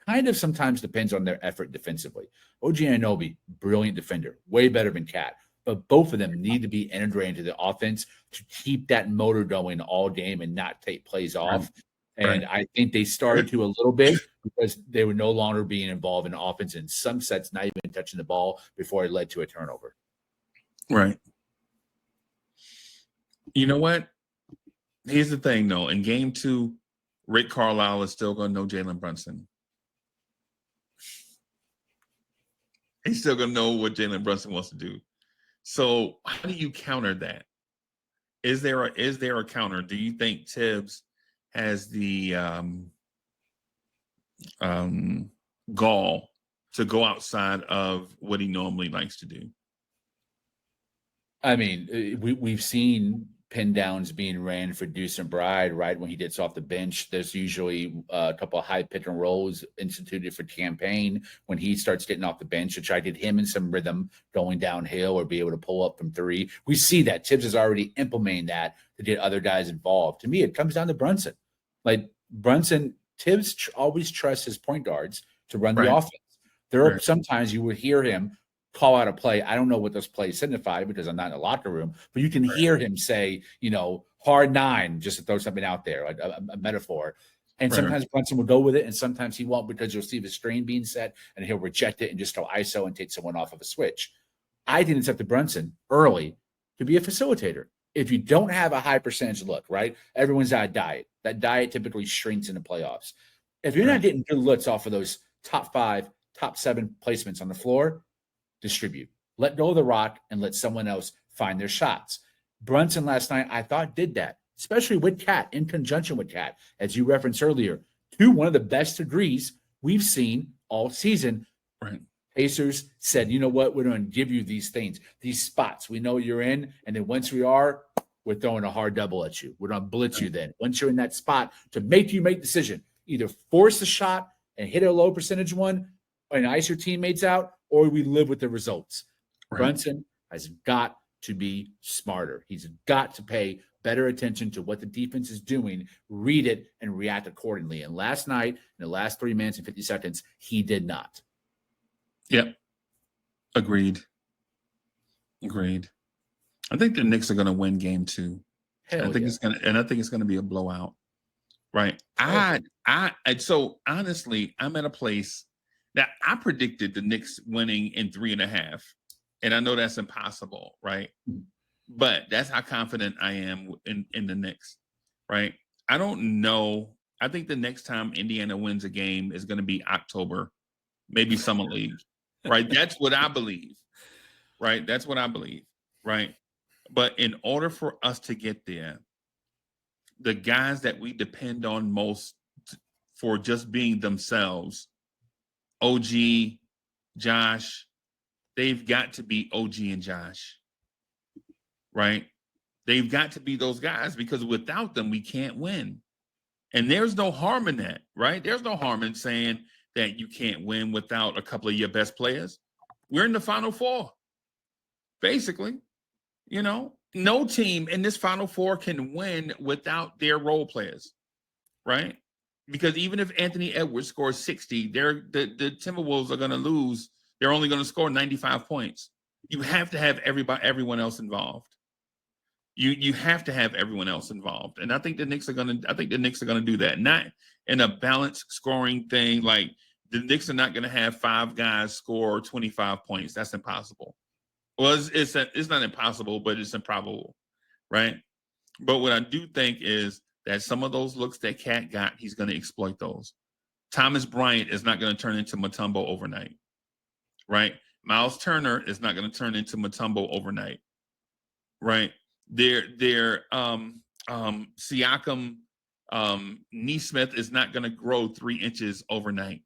kind of sometimes depends on their effort defensively. OG Anunoby, brilliant defender, way better than Cat. But both of them need to be integrated into the offense to keep that motor going all game and not take plays off. And I think they started to a little bit because they were no longer being involved in offense in some sets, not even touching the ball before it led to a turnover. Right. You know what? Here's the thing, though. In game 2, Rick Carlisle is still going to know Jalen Brunson. He's still going to know what Jalen Brunson wants to do. So how do you counter that? Is there a counter? Do you think Tibbs has the gall to go outside of what he normally likes to do? I mean, we've seen pin downs being ran for Deuce and Bride, right? When he gets off the bench, there's usually a couple of high pick and rolls instituted for campaign when he starts getting off the bench to try to get him in some rhythm going downhill or be able to pull up from 3. We see that Tibbs is already implementing that to get other guys involved. To me, it comes down to Brunson. Like Tibbs always trusts his point guards to run the offense. There are sometimes you will hear him call out a play. I don't know what those plays signify because I'm not in the locker room, but you can hear him say, hard 9, just to throw something out there, like a metaphor. And sometimes Brunson will go with it, and sometimes he won't because you'll see the screen being set, and he'll reject it and just go ISO and take someone off of a switch. I think it's up to Brunson early to be a facilitator. If you don't have a high percentage look, right, everyone's on a diet. That diet typically shrinks in the playoffs. If you're not getting good looks off of those top 5, top 7 placements on the floor, distribute. Let go of the rock and let someone else find their shots. Brunson last night, I thought, did that, especially with Cat, in conjunction with Cat, as you referenced earlier, to one of the best degrees we've seen all season. Pacers said, you know what, we're going to give you these things, these spots. We know you're in, and then once we are, we're throwing a hard double at you. We're going to blitz you then. Once you're in that spot, to make you make the decision, either force the shot and hit a low percentage one and ice your teammates out, or we live with the results. Brunson has got to be smarter. He's got to pay better attention to what the defense is doing, read it, and react accordingly. And last night, in the last 3 minutes and 50 seconds, he did not. Yep. Agreed. I think the Knicks are going to win game 2. I think it's going to be a blowout. Right. So honestly, I'm at a place that I predicted the Knicks winning in 3.5. And I know that's impossible, right? But that's how confident I am in the Knicks, right? I don't know. I think the next time Indiana wins a game is going to be October, maybe Summer League, right? That's what I believe, right? That's what I believe, right? But in order for us to get there, the guys that we depend on most for just being themselves, OG, Josh, they've got to be OG and Josh, right? They've got to be those guys because without them, we can't win. And there's no harm in that, right? There's no harm in saying that you can't win without a couple of your best players. We're in the Final Four, basically. You know, no team in this Final Four can win without their role players, right? Because even if Anthony Edwards scores 60, the Timberwolves are going to lose. They're only going to score 95 points. You have to have everyone else involved. You have to have everyone else involved, and I think the Knicks are going to do that. Not in a balanced scoring thing. Like the Knicks are not going to have 5 guys score 25 points. That's impossible. Well, it's not impossible, but it's improbable, right? But what I do think is that some of those looks that Cat got, he's going to exploit those. Thomas Bryant is not going to turn into Mutombo overnight, right? Miles Turner is not going to turn into Mutombo overnight, right? Siakam Neesmith is not going to grow 3 inches overnight,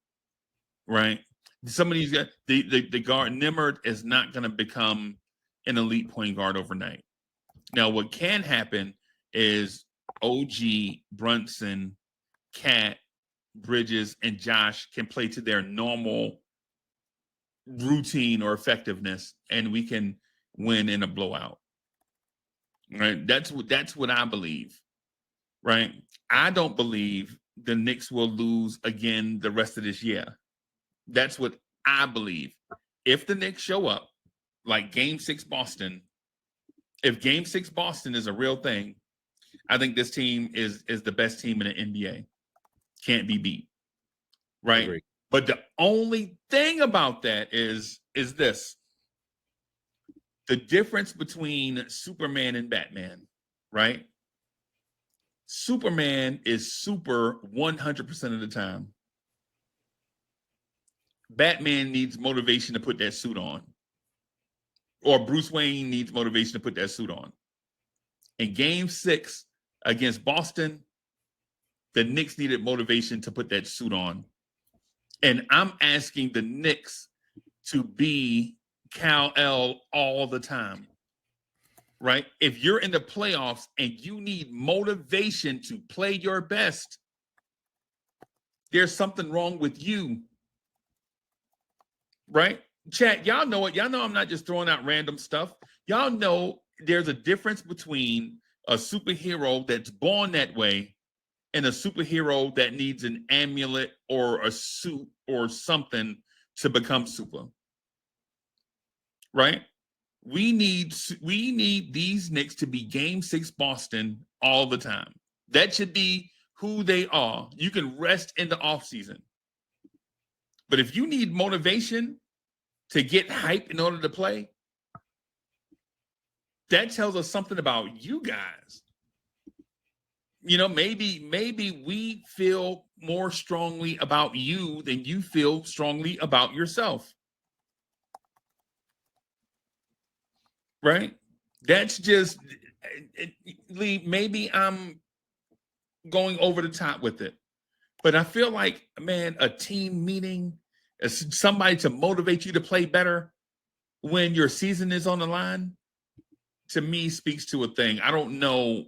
right? Some of these guys, the guard Nimard is not going to become an elite point guard overnight. Now, what can happen is OG, Brunson, Cat, Bridges, and Josh can play to their normal routine or effectiveness, and we can win in a blowout. Right? That's what I believe. Right? I don't believe the Knicks will lose again the rest of this year. That's what I believe. If the Knicks show up like Game 6 Boston, if Game 6 Boston is a real thing, I think this team is the best team in the NBA. Can't be beat. Right? But the only thing about that is this. The difference between Superman and Batman, right? Superman is super 100% of the time. Batman needs motivation to put that suit on. Or Bruce Wayne needs motivation to put that suit on. In Game 6 against Boston, the Knicks needed motivation to put that suit on. And I'm asking the Knicks to be Kal-El all the time, right? If you're in the playoffs and you need motivation to play your best, there's something wrong with you, right? Chat, y'all know it. Y'all know I'm not just throwing out random stuff. Y'all know there's a difference between a superhero that's born that way and a superhero that needs an amulet or a suit or something to become super. Right? We need these Knicks to be Game 6 Boston all the time. That should be who they are. You can rest in the offseason. But if you need motivation to get hype in order to play, that tells us something about you guys. You know, maybe we feel more strongly about you than you feel strongly about yourself. Right? That's just, Lee, maybe I'm going over the top with it. But I feel like, man, a team meeting, somebody to motivate you to play better when your season is on the line, to me speaks to a thing. I don't know.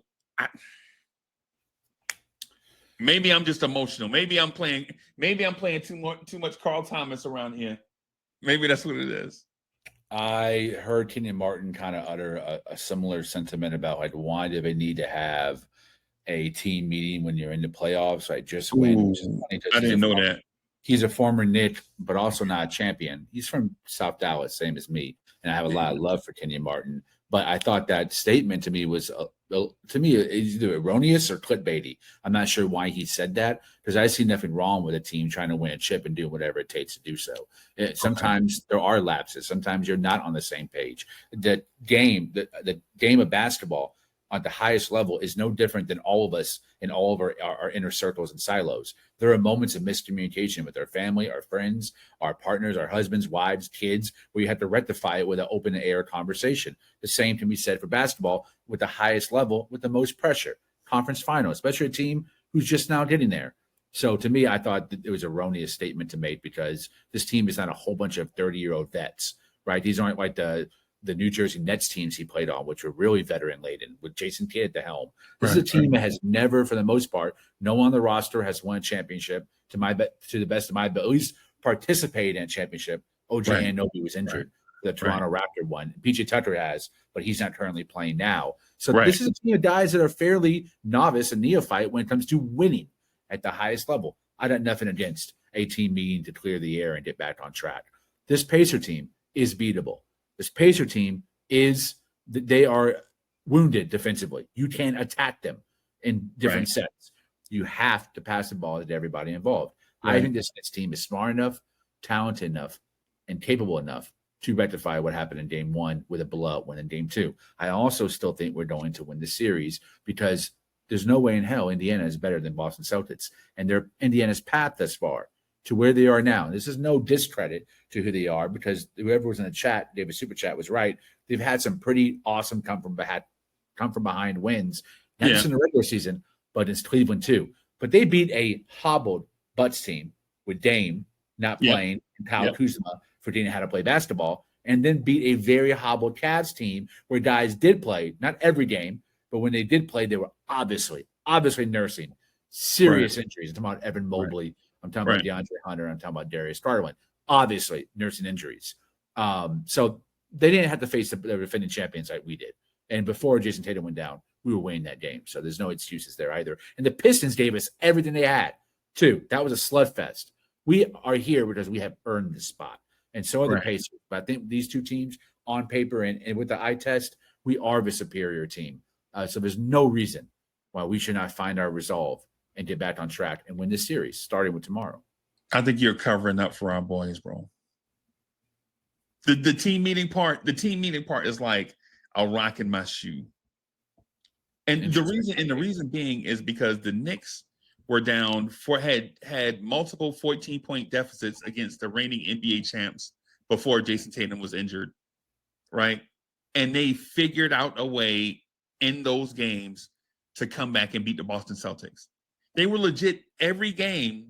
Maybe I'm just emotional. Maybe I'm playing too much Carl Thomas around here. Maybe that's what it is. I heard Kenyon Martin kind of utter a similar sentiment about like why do they need to have a team meeting when you're in the playoffs? Right, just win. I didn't know that. He's a former Knick, but also not a champion. He's from South Dallas, same as me, and I have a lot of love for Kenyon Martin. But I thought that statement to me was, to me, either erroneous or clickbaity. I'm not sure why he said that because I see nothing wrong with a team trying to win a chip and do whatever it takes to do so. Sometimes there are lapses. Sometimes you're not on the same page. The game of basketball, at the highest level is no different than all of us in all of our inner circles and silos. There are moments of miscommunication with our family, our friends, our partners, our husbands, wives, kids, where you have to rectify it with an open air conversation. The same can be said for basketball with the highest level, with the most pressure. Conference final, especially a team who's just now getting there. So to me, I thought that it was an erroneous statement to make because this team is not a whole bunch of 30-year-old vets, right? These aren't like the New Jersey Nets teams he played on, which were really veteran laden with Jason Kidd at the helm. This is a team that has never, for the most part, no one on the roster has won a championship to the best of my ability, at least participated in a championship. OG Anunoby was injured. The Toronto Raptor one. PJ Tucker has, but he's not currently playing now. So this is a team of guys that are fairly novice and neophyte when it comes to winning at the highest level. I got nothing against a team meeting to clear the air and get back on track. This Pacer team is beatable. This Pacer team they are wounded defensively. You can attack them in different sets. You have to pass the ball to everybody involved. I think this team is smart enough, talented enough, and capable enough to rectify what happened in game one with a blowout win in game two. I also still think we're going to win the series because there's no way in hell Indiana is better than Boston Celtics. And they're Indiana's path thus far to where they are now. This is no discredit to who they are because whoever was in the chat, David Super Chat was right. They've had some pretty awesome come from behind wins, not just in the regular season, but in Cleveland too. But they beat a hobbled Bucks team with Dame not playing and Kyle Kuzma forgetting how to play basketball, and then beat a very hobbled Cavs team where guys did play, not every game, but when they did play, they were obviously nursing serious injuries. I'm talking about Evan Mobley. I'm talking about DeAndre Hunter. I'm talking about Darius Garland. Obviously nursing injuries. So they didn't have to face the defending champions like we did. And before Jason Tatum went down, we were winning that game. So there's no excuses there either. And the Pistons gave us everything they had, too. That was a slugfest. We are here because we have earned this spot. And so are the Pacers. But I think these two teams on paper and with the eye test, we are the superior team. So there's no reason why we should not find our resolve and get back on track and win this series, starting with tomorrow. I think you're covering up for our boys, bro. The team meeting part is like a rock in my shoe. And the reason being is because the Knicks were down had multiple 14-point deficits against the reigning NBA champs before Jason Tatum was injured, right? And they figured out a way in those games to come back and beat the Boston Celtics. They were legit every game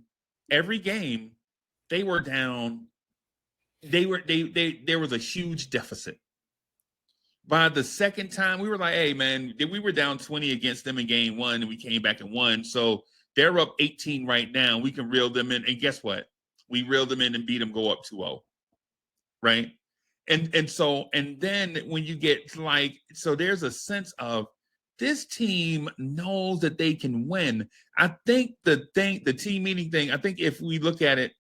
they were down. There was a huge deficit. By the second time, we were like, hey, man, we were down 20 against them in game one, and we came back and won. So they're up 18 right now. We can reel them in. And guess what? We reeled them in and beat them, go up 2-0. Right? And then when you get so there's a sense of this team knows that they can win. I think the team meeting thing, I think if we look at it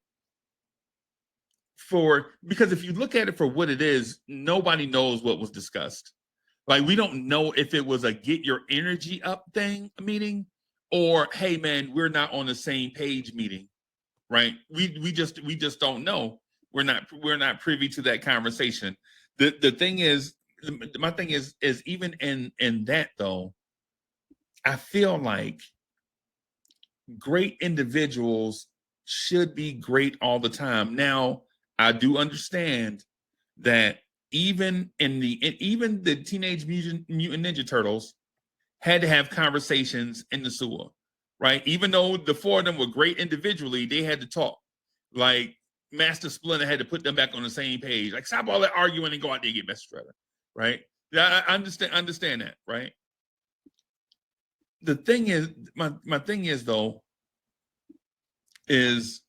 because if you look at it for what it is, nobody knows what was discussed. Like, we don't know if it was a get your energy up meeting, or, hey man, we're not on the same page meeting, right? We just don't know. We're not privy to that conversation. The thing is, my thing is even in that though, I feel like great individuals should be great all the time. Now, I do understand that even the Teenage Mutant Ninja Turtles had to have conversations in the sewer, right? Even though the four of them were great individually, they had to talk. Like, Master Splinter had to put them back on the same page. Like, stop all that arguing and go out there and get Master Shredder, right? I understand that, right? The thing is, my thing is though, is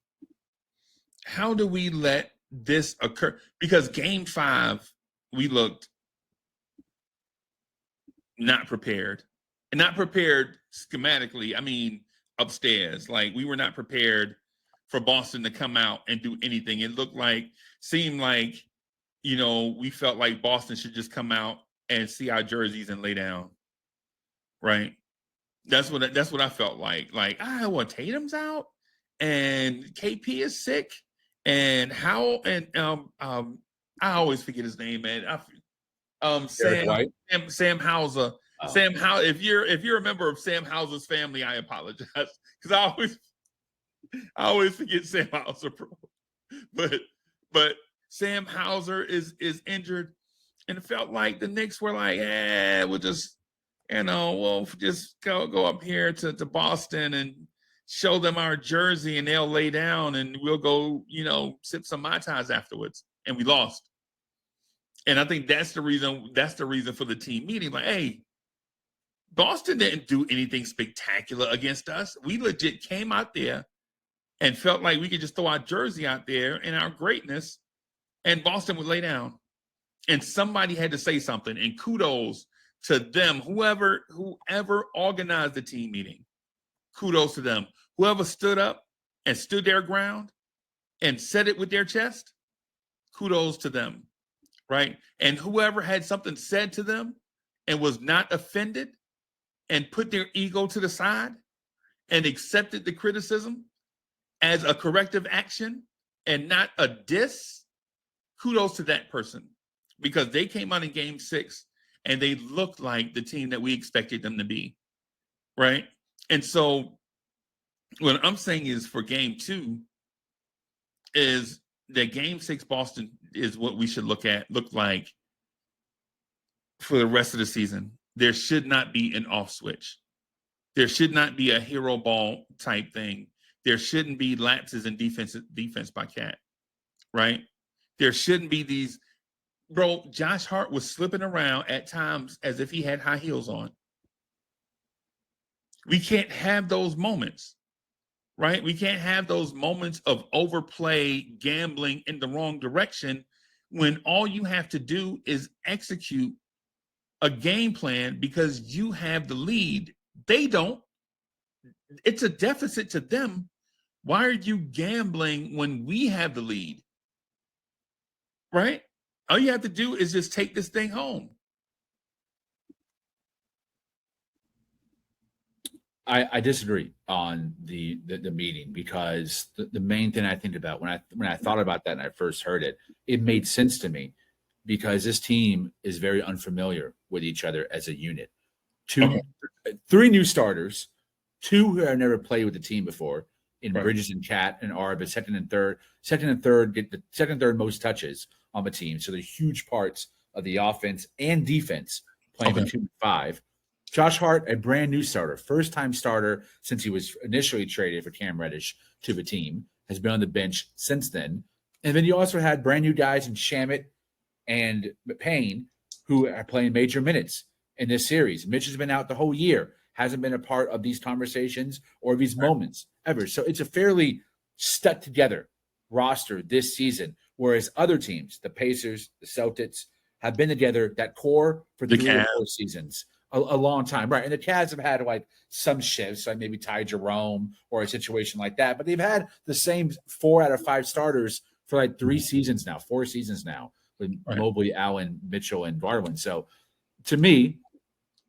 how do we let this occur? Because game 5, we looked not prepared. And not prepared schematically, I mean upstairs. Like, we were not prepared for Boston to come out and do anything. It seemed like, we felt like Boston should just come out and see our jerseys and lay down. Right? That's what I felt like. Like, Tatum's out and KP is sick. And I always forget his name, man. Sam Hauser Sam How if you're a member of Sam Hauser's family, I apologize because I always forget Sam Hauser, but Sam Hauser is injured, and it felt like the Knicks were like, we'll just we'll just go up here to Boston and show them our jersey, and they'll lay down, and we'll go sip some Mai Tais afterwards, and we lost. And I think that's the reason. That's the reason for the team meeting. Like, hey, Boston didn't do anything spectacular against us. We legit came out there and felt like we could just throw our jersey out there and our greatness, and Boston would lay down. And somebody had to say something. And kudos to them, whoever organized the team meeting. Kudos to them. Whoever stood up and stood their ground and said it with their chest, kudos to them. Right? And whoever had something said to them and was not offended and put their ego to the side and accepted the criticism as a corrective action and not a diss, kudos to that person, because they came out in game 6 and they looked like the team that we expected them to be. Right? And so what I'm saying is for game 2 is that game 6 Boston is what we should look like for the rest of the season. There should not be an off switch. There should not be a hero ball type thing. There shouldn't be lapses in defense by Cat, right? There shouldn't be these. Bro, Josh Hart was slipping around at times as if he had high heels on. We can't have those moments. Right? We can't have those moments of overplay, gambling in the wrong direction when all you have to do is execute a game plan because you have the lead. They don't. It's a deficit to them. Why are you gambling when we have the lead? Right? All you have to do is just take this thing home. I disagree on the meeting, because the main thing I think about when I thought about that and I first heard it, it made sense to me, because this team is very unfamiliar with each other as a unit. 3 new starters, 2 who have never played with the team before, in Bridges and Cat and Arb, second and third get the second and third most touches on the team. So they're huge parts of the offense and defense playing with 2 and 5. Josh Hart, a brand new starter, first-time starter since he was initially traded for Cam Reddish to the team, has been on the bench since then. And then you also had brand new guys in Shamet and Payne who are playing major minutes in this series. Mitch has been out the whole year, hasn't been a part of these conversations or these moments ever. So it's a fairly stuck-together roster this season, whereas other teams, the Pacers, the Celtics, have been together, that core, for 3 or 4 seasons. A long time, right? And the Cavs have had like some shifts, like maybe Ty Jerome or a situation like that, but they've had the same 4 out of 5 starters for like 4 seasons now, with Mobley, Allen, Mitchell, and Garland. So to me,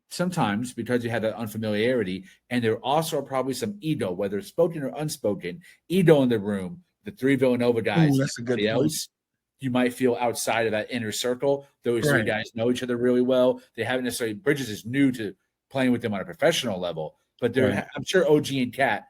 sometimes because you have that unfamiliarity, and there also are probably some ego, whether spoken or unspoken, ego in the room, the 3 Villanova guys, that's a good point. Else, you might feel outside of that inner circle. Those 3 guys know each other really well. They haven't necessarily, Bridges is new to playing with them on a professional level, but I'm sure OG and Cat,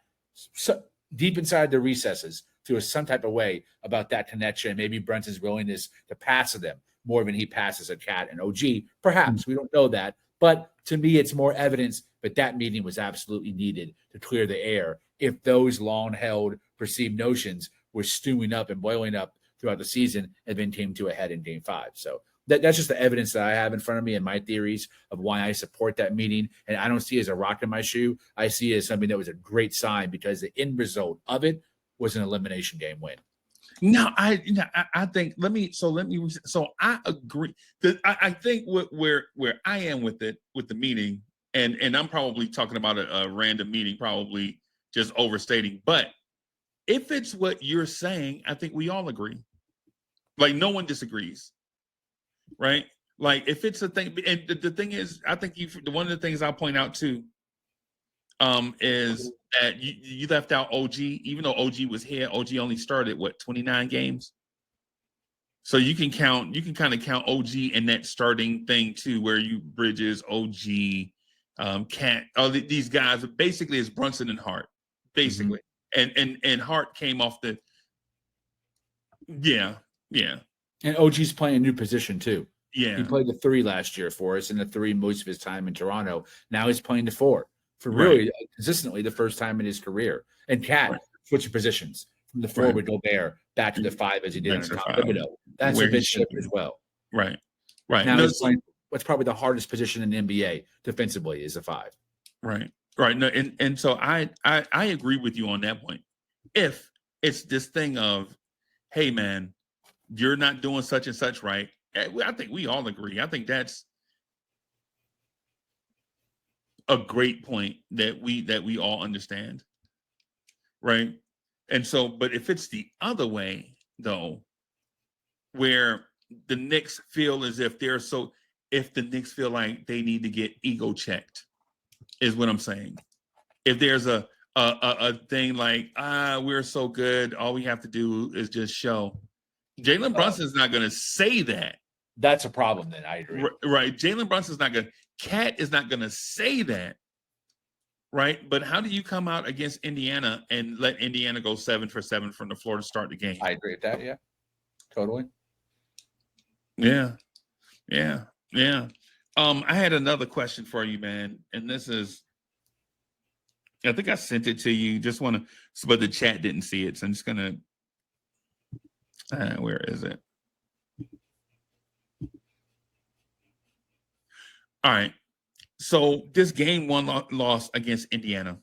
so deep inside their recesses, feel some type of way about that connection. Maybe Brunson's willingness to pass to them more than he passes a Cat and OG. Perhaps, we don't know that. But to me, it's more evidence that that meeting was absolutely needed to clear the air if those long-held perceived notions were stewing up and boiling up throughout the season and then came to a head in game 5. So that's just the evidence that I have in front of me and my theories of why I support that meeting. And I don't see it as a rock in my shoe. I see it as something that was a great sign, because the end result of it was an elimination game win. No, I think so I agree. I think where I am with the meeting, and I'm probably talking about a random meeting, probably just overstating, but if it's what you're saying, I think we all agree. Like, no one disagrees, right? Like, if it's a thing, and the thing is, I think one of the things I'll point out too, is that you left out OG, even though OG was here. OG only started 29 games, so you can kind of count OG in that starting thing too, where you Bridges, OG, Cat, these guys basically is Brunson and Hart, basically, and Hart came off the yeah. And OG's playing a new position too. Yeah. He played the 3 last year for us, and the 3 most of his time in Toronto. Now he's playing the 4 for really consistently the first time in his career. And Cat switching positions from the 4 with Gobert back to the 5 as he did on Tom Thibodeau. That's a big shift as well. Right. Now he's playing what's probably the hardest position in the NBA defensively is the 5. Right. No, and so I agree with you on that point. If it's this thing of, hey man, you're not doing such and such right. I think we all agree. I think that's a great point that we all understand. Right. And so, but if it's the other way, though, where the Knicks feel as if if the Knicks feel like they need to get ego checked, is what I'm saying. If there's a thing like, we're so good, all we have to do is just show. Jalen Brunson's not going to say that. That's a problem then, I agree. Right. Jalen Brunson's not going to, Cat is not going to say that. Right. But how do you come out against Indiana and let Indiana go 7 for 7 from the floor to start the game? I agree with that. Yeah, totally. Yeah. I had another question for you, man. And this is, I think I sent it to you. Just want to, but the chat didn't see it. So I'm just going to, where is it? All right. So this game 1 loss against Indiana.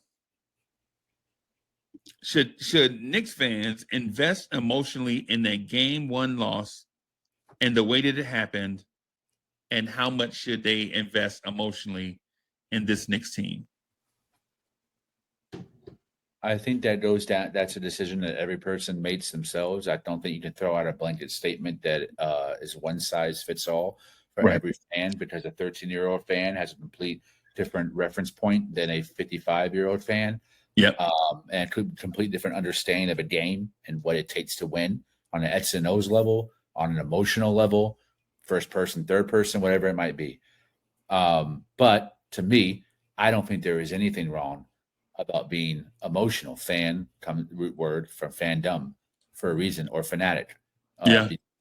Should Knicks fans invest emotionally in that game 1 loss and the way that it happened, and how much should they invest emotionally in this Knicks team? I think that goes down. That's a decision that every person makes themselves. I don't think you can throw out a blanket statement that is one size fits all for every fan, because a 13-year-old fan has a complete different reference point than a 55-year-old fan. Yep. And complete different understanding of a game and what it takes to win on an X and O's level, on an emotional level, first person, third person, whatever it might be. But to me, I don't think there is anything wrong about being emotional. Fan, root word from fandom for a reason, or fanatic.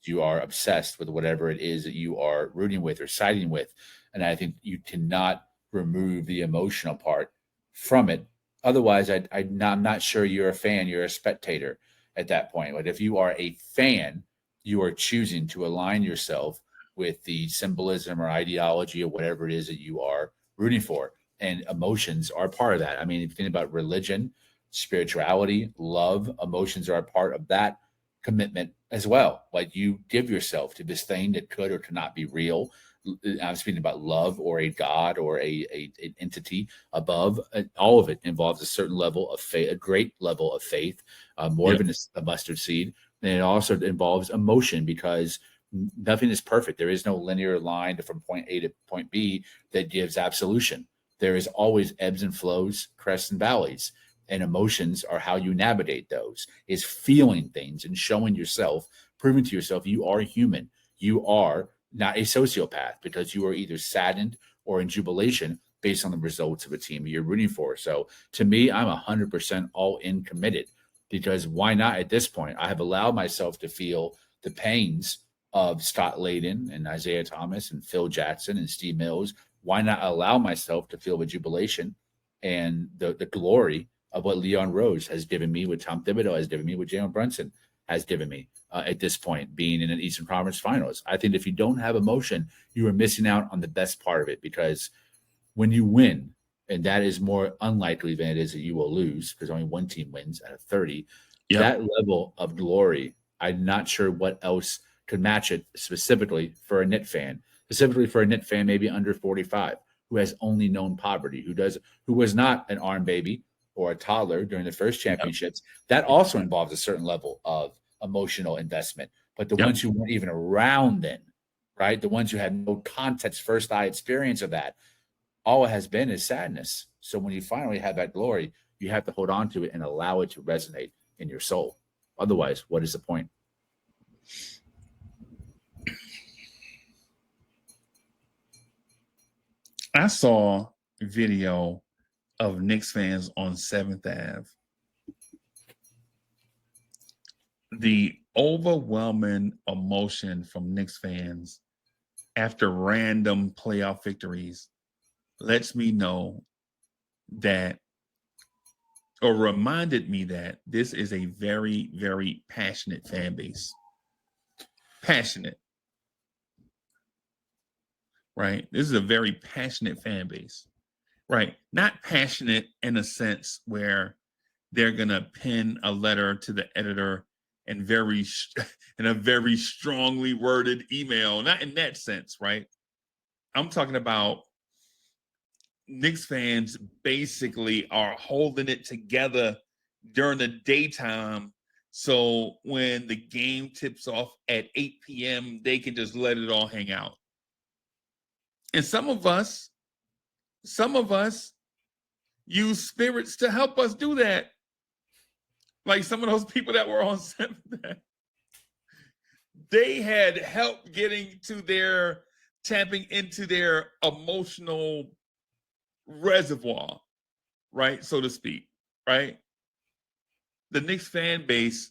You are obsessed with whatever it is that you are rooting with or siding with. And I think you cannot remove the emotional part from it. Otherwise, I'm not sure you're a fan. You're a spectator at that point. But if you are a fan, you are choosing to align yourself with the symbolism or ideology or whatever it is that you are rooting for. And emotions are part of that. I mean, if you think about religion, spirituality, love, emotions are a part of that commitment as well. Like, you give yourself to this thing that could or could not be real. I'm speaking about love or a God or an entity above. All of it involves a certain level of faith, a great level of faith, more than a mustard seed. And it also involves emotion, because nothing is perfect. There is no linear line from point A to point B that gives absolution. There is always ebbs and flows, crests and valleys. And emotions are how you navigate those, is feeling things and showing yourself, proving to yourself you are human. You are not a sociopath, because you are either saddened or in jubilation based on the results of a team you're rooting for. So to me, I'm 100% all in committed, because why not at this point? I have allowed myself to feel the pains of Scott Layden and Isaiah Thomas and Phil Jackson and Steve Mills. Why not allow myself to feel the jubilation and the glory of what Leon Rose has given me, what Tom Thibodeau has given me, what Jalen Brunson has given me at this point, being in an Eastern Conference Finals? I think if you don't have emotion, you are missing out on the best part of it, because when you win, and that is more unlikely than it is that you will lose, because only one team wins out of 30, that level of glory, I'm not sure what else could match it, specifically for a Knicks fan. Specifically for a Knicks fan, maybe under 45, who has only known poverty, who was not an arm baby or a toddler during the first championships. That also involves a certain level of emotional investment. But the ones who weren't even around then, right? The ones who had no context, first eye experience of that, all it has been is sadness. So when you finally have that glory, you have to hold on to it and allow it to resonate in your soul. Otherwise, what is the point? I saw video of Knicks fans on 7th Ave. The overwhelming emotion from Knicks fans after random playoff victories lets me know that, or reminded me that, this is a very, very passionate fan base. Passionate, right? This is a very passionate fan base, right? Not passionate in a sense where they're gonna pen a letter to the editor and in a very strongly worded email. Not in that sense, right? I'm talking about Knicks fans basically are holding it together during the daytime. So when the game tips off at 8 p.m., they can just let it all hang out. And some of us use spirits to help us do that. Like some of those people that were on 7th, they had help tapping into their emotional reservoir, right? So to speak, right? The Knicks fan base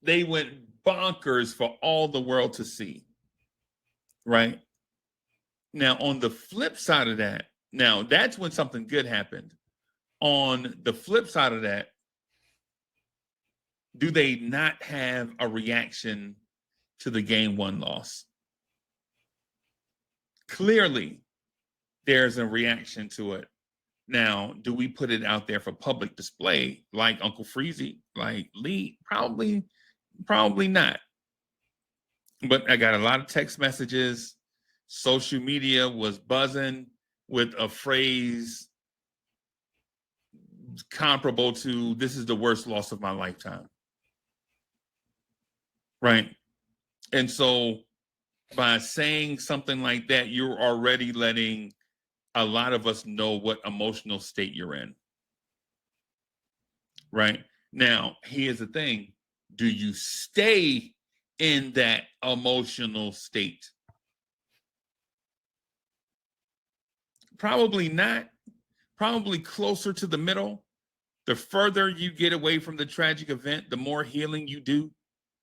they went bonkers for all the world to see, right? Now, on the flip side of that, now that's when something good happened. On the flip side of that, do they not have a reaction to the game 1 loss? Clearly, there's a reaction to it. Now, do we put it out there for public display like Uncle Freezie, like Lee? Probably not. But I got a lot of text messages. Social media was buzzing with a phrase comparable to, "This is the worst loss of my lifetime." Right? And so by saying something like that, you're already letting a lot of us know what emotional state you're in. Right? Now, here's the thing. Do you stay in that emotional state? Probably not. Probably closer to the middle. The further you get away from the tragic event, the more healing you do,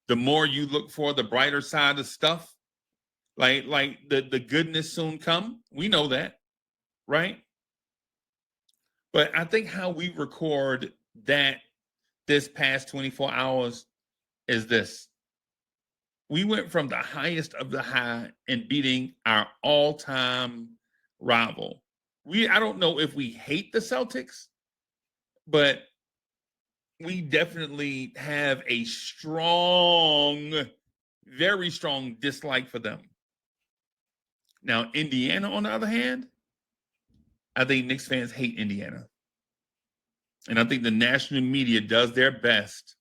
the more you look for the brighter side of stuff. Like the goodness soon come. We know that, right? But I think how we record that this past 24 hours is this. We went from the highest of the high and beating our all-time rival. I don't know if we hate the Celtics, but we definitely have a very strong dislike for them. Now, Indiana, on the other hand, I think Knicks fans hate Indiana. And I think the national media does their best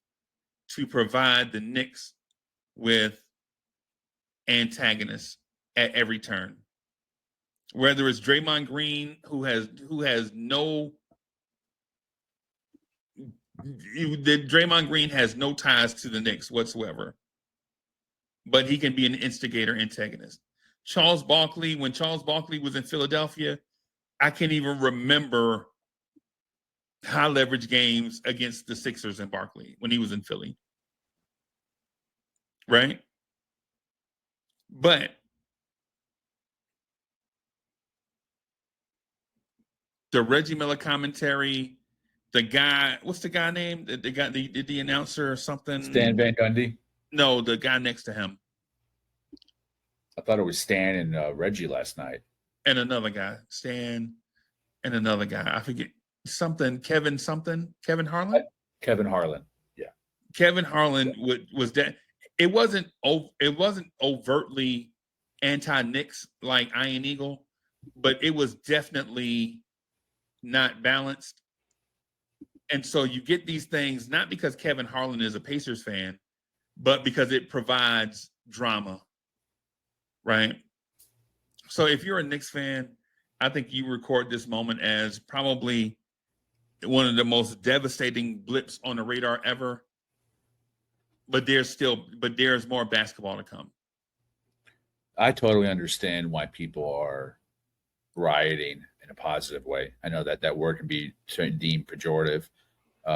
to provide the Knicks with antagonists at every turn. Whether it's Draymond Green, who has no Draymond Green has no ties to the Knicks whatsoever, but he can be an instigator, antagonist. Charles Barkley, when Charles Barkley was in Philadelphia, I can't even remember high leverage games against the Sixers and Barkley when he was in Philly. Right? But the Reggie Miller commentary, the guy, what's the guy name? The guy, the announcer or something? Stan Van Gundy? No, the guy next to him. I thought it was Stan and Reggie last night. And another guy, Stan, and another guy. I forget something. Kevin Harlan. Kevin Harlan. Yeah. Kevin Harlan was that. It wasn't overtly anti-Knicks like Iron Eagle, but it was definitely not balanced. And so you get these things not because Kevin Harlan is a Pacers fan, but because it provides drama, right? So if you're a Knicks fan, I think you record this moment as probably one of the most devastating blips on the radar ever. But there's more basketball to come. I totally understand why people are rioting in a positive way. I know that that word can be deemed pejorative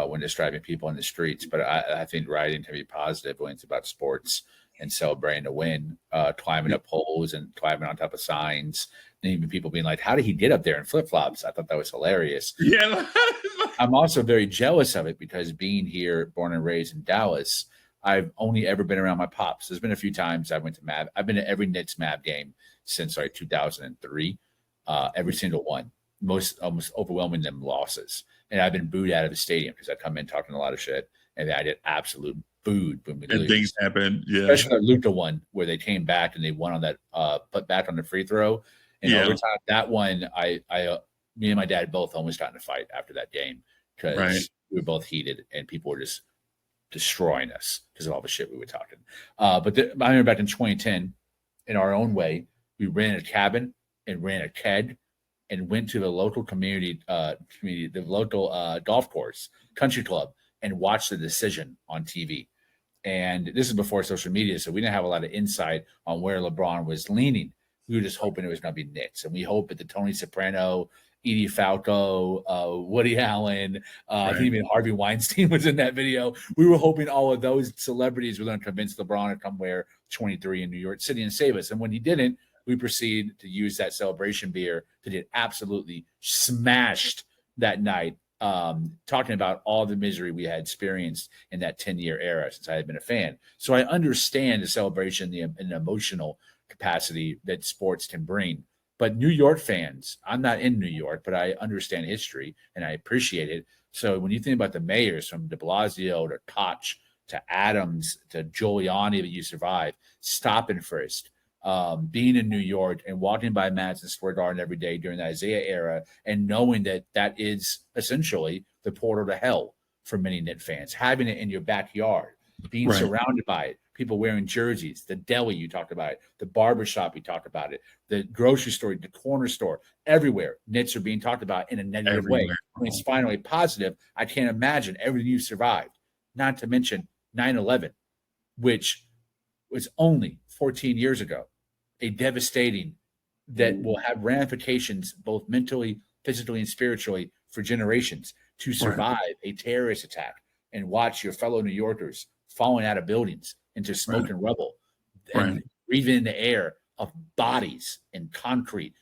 when describing people in the streets, but I think rioting can be positive when it's about sports and celebrating a win, climbing up poles and climbing on top of signs, and even people being like, "How did he get up there in flip flops?" I thought that was hilarious. Yeah. I'm also very jealous of it because being here, born and raised in Dallas, I've only ever been around my pops. There's been a few times I went to Mav. I've been to every Knicks Mav game since like 2003, every single one. Most almost overwhelming them losses, and I've been booed out of the stadium because I come in talking a lot of shit, and I get absolute booed when we And things lose. happen. Yeah. Especially the Luka one where they came back and they won on that put back on the free throw in Yeah. overtime. That one, me and my dad both almost got in a fight after that game Right. because we were both heated and people were just destroying us because of all the shit we were talking. I remember back in 2010, in our own way, we ran a cabin and ran a keg and went to the local the local golf course, country club, and watched the decision on TV. And this is before social media, so we didn't have a lot of insight on where LeBron was leaning. We were just hoping it was going to be Knicks, and we hope that the Tony Soprano, Edie Falco, Woody Allen, I think Right. even Harvey Weinstein was in that video. We were hoping all of those celebrities were going to convince LeBron to come wear 23 in New York City and save us. And when he didn't, we proceed to use that celebration beer to get absolutely smashed that night, talking about all the misery we had experienced in that 10-year era since I had been a fan. So I understand the celebration and the emotional capacity that sports can bring. But New York fans, I'm not in New York, but I understand history and I appreciate it. So when you think about the mayors from de Blasio to Koch to Adams to Giuliani that you survived, stopping first, being in New York and walking by Madison Square Garden every day during the Isaiah era and knowing that that is essentially the portal to hell for many Knit fans, having it in your backyard, being Right. surrounded by it, people wearing jerseys, the deli you talked about it, the barber shop you talked about it, the grocery store, the corner store, everywhere knits are being talked about in a negative way. Everywhere. When it's finally positive, I can't imagine everything you've survived, not to mention 9/11, which was only 14 years ago, a devastating that will have ramifications both mentally, physically, and spiritually for generations to Right. survive a terrorist attack and watch your fellow New Yorkers falling out of buildings into Right. smoke and rubble Right. and breathing in the air of bodies and concrete,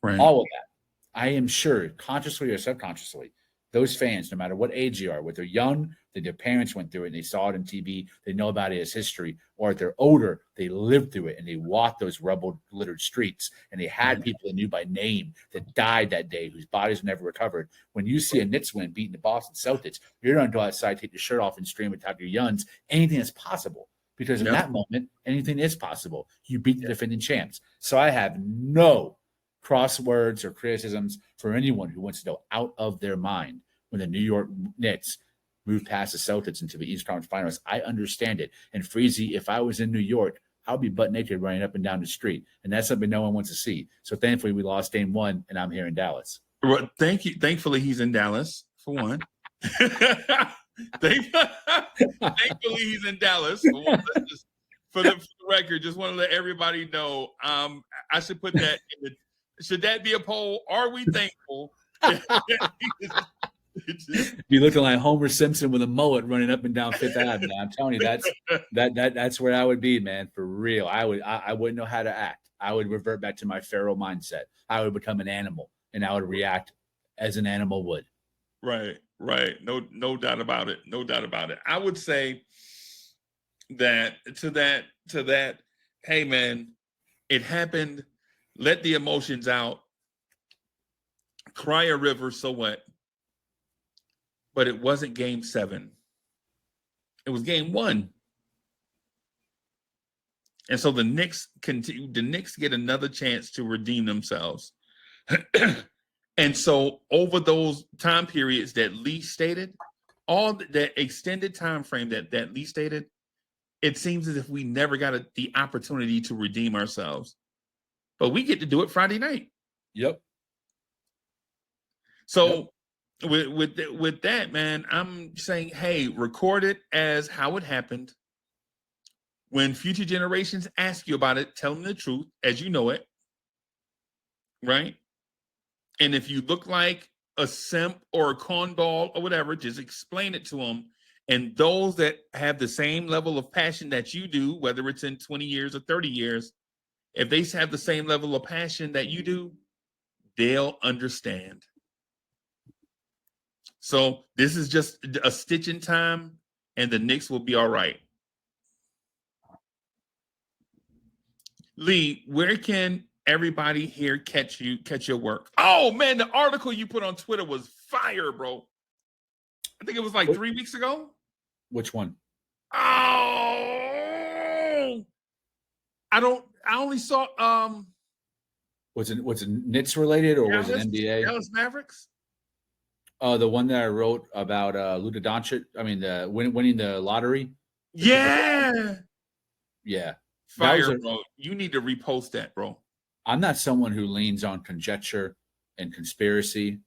Right. all of that. I am sure, consciously or subconsciously, those fans, no matter what age you are, whether they're young, that their parents went through it and they saw it on TV, they know about it as history, or if they're older, they lived through it and they walked those rubble littered streets and they had Right. people they knew by name that died that day whose bodies were never recovered. When you see a Knicks win beating the Boston Celtics, you're going to go outside, take your shirt off, and scream at top of your lungs. Anything is possible because in Yep. that moment, anything is possible. You beat the defending champs. So I have no crosswords or criticisms for anyone who wants to go out of their mind when the New York Knicks move past the Celtics into the East Conference Finals. I understand it. And Freezie, if I was in New York, I'll be butt naked running up and down the street. And that's something no one wants to see. So thankfully, we lost game one, and I'm here in Dallas. Well, thank you. Thankfully, he's in Dallas for one. Thankfully, he's in Dallas for one. For the record, just want to let everybody know. I should put that in the. Should that be a poll? Are we thankful? Be looking like Homer Simpson with a mullet running up and down Fifth Avenue. I'm telling you, that's where I would be, man. For real, I wouldn't know how to act. I would revert back to my feral mindset. I would become an animal, and I would react as an animal would. Right, right. No doubt about it. No doubt about it. I would say that to that. Hey, man, it happened. Let the emotions out. Cry a river, so what? But it wasn't game 7. It was game 1. And so the Knicks continue. The Knicks get another chance to redeem themselves. And so over those time periods that Lee stated, all that extended time frame that Lee stated, it seems as if we never got the opportunity to redeem ourselves. But we get to do it Friday night. Yep. So with that, man, I'm saying, hey, record it as how it happened. when future generations ask you about it, tell them the truth as you know it, right? And if you look like a simp or a cornball or whatever, just explain it to them. And those that have the same level of passion that you do, whether it's in 20 years or 30 years, if they have the same level of passion that you do, they'll understand. So this is just a stitch in time, and the Knicks will be all right. Lee, where can everybody here catch your work? Oh man, the article you put on Twitter was fire, bro. I think it was like 3 weeks ago. Which one? Oh, I only saw Was it Knicks related or was it NBA? Dallas Mavericks. The one that I wrote about Luka Doncic. I mean, the winning the lottery. Yeah. Yeah. Fire, bro. You need to repost that, bro. I'm not someone who leans on conjecture and conspiracy,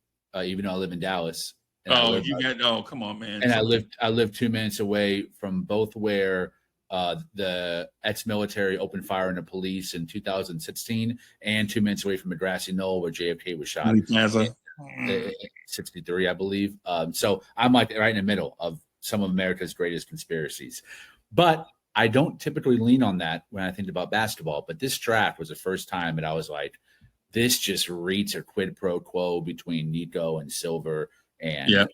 even though I live in Dallas. And come on, man. And I lived 2 minutes away from both where the ex-military opened fire on the police in 2016 and 2 minutes away from a grassy knoll where JFK was shot. 63, I believe. So I'm like right in the middle of some of America's greatest conspiracies. But I don't typically lean on that when I think about basketball. But this draft was the first time that I was like, this just reads a quid pro quo between Nico and Silver and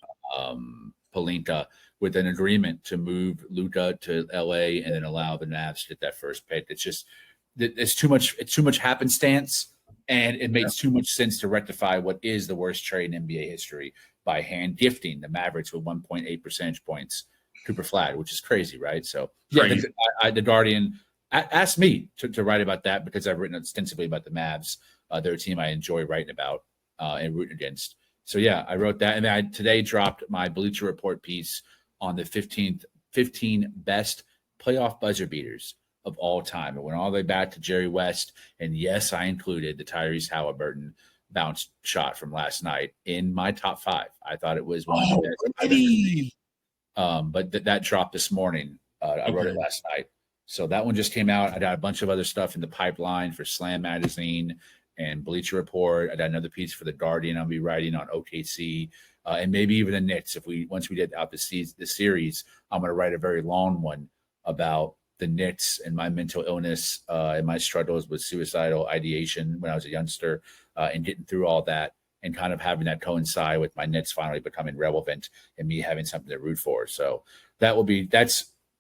Pelinka with an agreement to move Luka to LA and then allow the Mavs to get that first pick. It's too much happenstance. And it makes too much sense to rectify what is the worst trade in NBA history by hand gifting the Mavericks with 1.8 percentage points Cooper Flag, which is crazy, right? So, the Guardian asked me to write about that because I've written extensively about the Mavs. They're a team I enjoy writing about and rooting against. So, yeah, I wrote that. And then I today dropped my Bleacher Report piece on the 15 best playoff buzzer beaters of all time. It went all the way back to Jerry West. And yes, I included the Tyrese Halliburton bounce shot from last night in my top 5. I thought it was one of the best. But that dropped this morning. I wrote it last night. So that one just came out. I got a bunch of other stuff in the pipeline for Slam Magazine and Bleacher Report. I got another piece for the Guardian I'll be writing on OKC and maybe even the Knicks. Once we get out the series, I'm going to write a very long one about the Knicks and my mental illness and my struggles with suicidal ideation when I was a youngster and getting through all that and kind of having that coincide with my Knicks finally becoming relevant and me having something to root for. So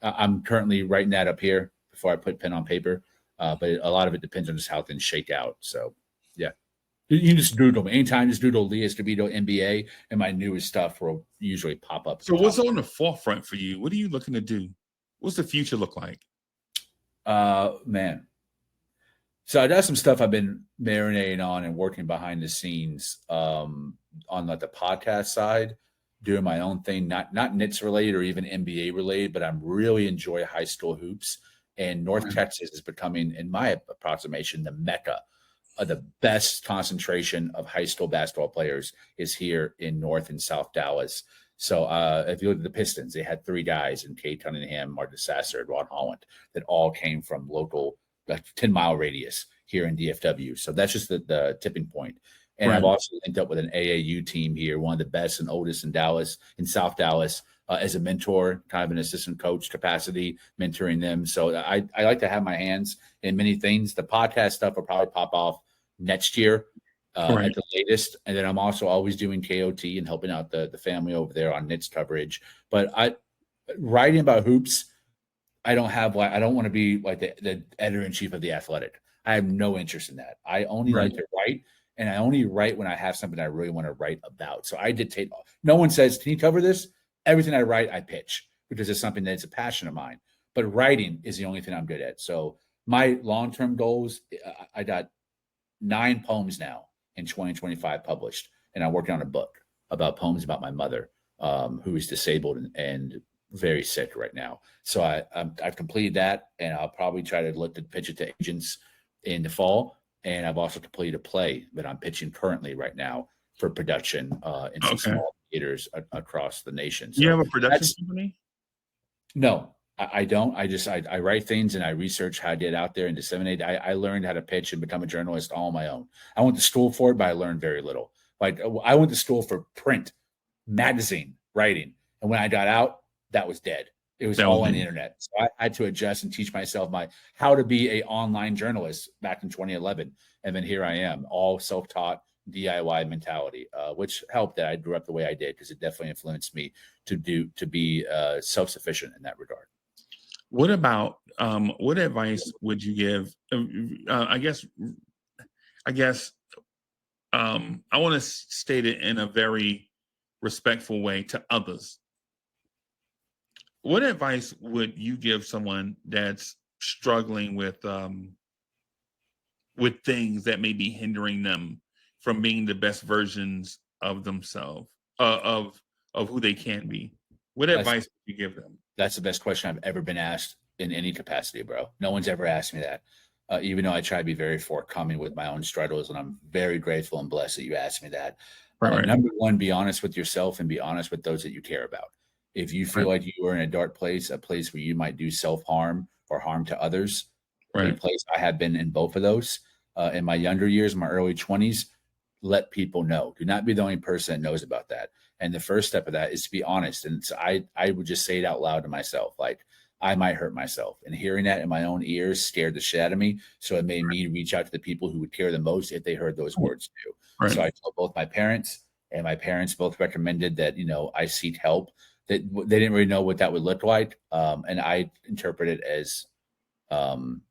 I'm currently writing that up here before I put pen on paper. But a lot of it depends on just how things shake out. So, yeah. You can just doodle me. Anytime, just doodle Lee Escobedo NBA, and my newest stuff will usually pop up. So what's on the forefront for you? What are you looking to do? What's the future look like? Man. So I got some stuff I've been marinating on and working behind the scenes on like the podcast side, doing my own thing, not Knicks related or even NBA related, but I'm really enjoy high school hoops. And North Texas is becoming, in my approximation, the mecca of the best concentration of high school basketball players is here in North and South Dallas. So if you look at the Pistons, they had 3 guys in Kate Cunningham, Martin Sasser, and Ron Holland that all came from local, like 10-mile radius here in DFW. So that's just the tipping point. And I've also linked up with an AAU team here, one of the best and oldest in Dallas, in South Dallas, as a mentor, kind of an assistant coach capacity, mentoring them. So I like to have my hands in many things. The podcast stuff will probably pop off next year at the latest. And then I'm also always doing KOT and helping out the family over there on Knicks coverage. But writing about hoops, I don't want to be like the editor-in-chief of The Athletic. I have no interest in that. I only like to write, and I only write when I have something I really want to write about. So I dictate. No one says, can you cover this? Everything I write, I pitch because it's something that's a passion of mine. But writing is the only thing I'm good at. So my long-term goals, I got 9 poems now in 2025 published, and I'm working on a book about poems about my mother, who is disabled and very sick right now. So I've completed that, and I'll probably try to look to pitch it to agents in the fall. And I've also completed a play that I'm pitching currently right now for production in some small theaters across the nation. So you have a production company? No, I don't. I write things and I research how to get out there and disseminate. I learned how to pitch and become a journalist all on my own. I went to school for it, but I learned very little. Like I went to school for print, magazine writing, and when I got out, that was dead. It was That was all on the it. internet. So I had to adjust and teach myself my how to be a online journalist back in 2011, and then here I am, all self taught DIY mentality, which helped that I grew up the way I did because it definitely influenced me to be self sufficient in that regard. What about what advice would you give? I guess I want to state it in a very respectful way to others. What advice would you give someone that's struggling with things that may be hindering them from being the best versions of themselves, of who they can be? What That's advice would you give them? That's the best question I've ever been asked in any capacity, bro. No one's ever asked me that. Even though I try to be very forthcoming with my own struggles, and I'm very grateful and blessed that you asked me that. Right, right, Number one, be honest with yourself and be honest with those that you care about. If you feel right, like you are in a dark place, a place where you might do self harm or harm to others, a right, place I have been in both of those in my younger years, my early 20s, let people know. Do not be the only person that knows about that. And the first step of that is to be honest. And so I would just say it out loud to myself, like, I might hurt myself. And hearing that in my own ears scared the shit out of me. So it made me reach out to the people who would care the most if they heard those words too. right, So I told both my parents, and my parents both recommended that, I seek help. That they didn't really know what that would look like. And I interpret it as um,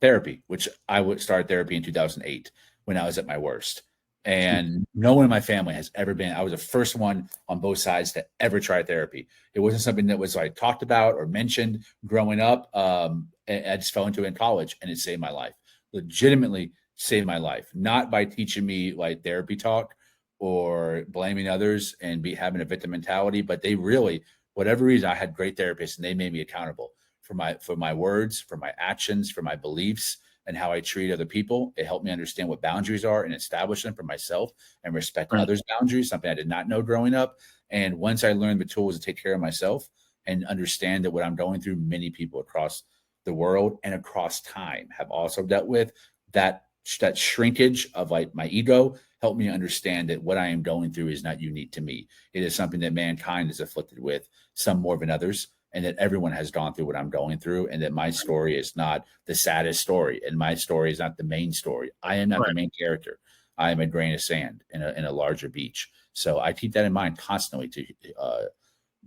therapy, which I would start therapy in 2008 when I was at my worst. And no one in my family has ever been. I was the first one on both sides to ever try therapy. It wasn't something that was like talked about or mentioned growing up. And I just fell into it in college, and it saved my life. Legitimately saved my life, not by teaching me like therapy talk or blaming others and be having a victim mentality, but they really, whatever reason, I had great therapists, and they made me accountable for my words, for my actions, for my beliefs, and how I treat other people. It helped me understand what boundaries are and establish them for myself and respect right, others' boundaries, something I did not know growing up. And once I learned the tools to take care of myself and understand that what I'm going through, many people across the world and across time have also dealt with that. That shrinkage of like my ego helped me understand that what I am going through is not unique to me. It is something that mankind is afflicted with, some more than others, and that everyone has gone through what I'm going through, and that my story is not the saddest story, and my story is not the main story. I am not the right, main character. I am a grain of sand in a larger beach. So I keep that in mind constantly to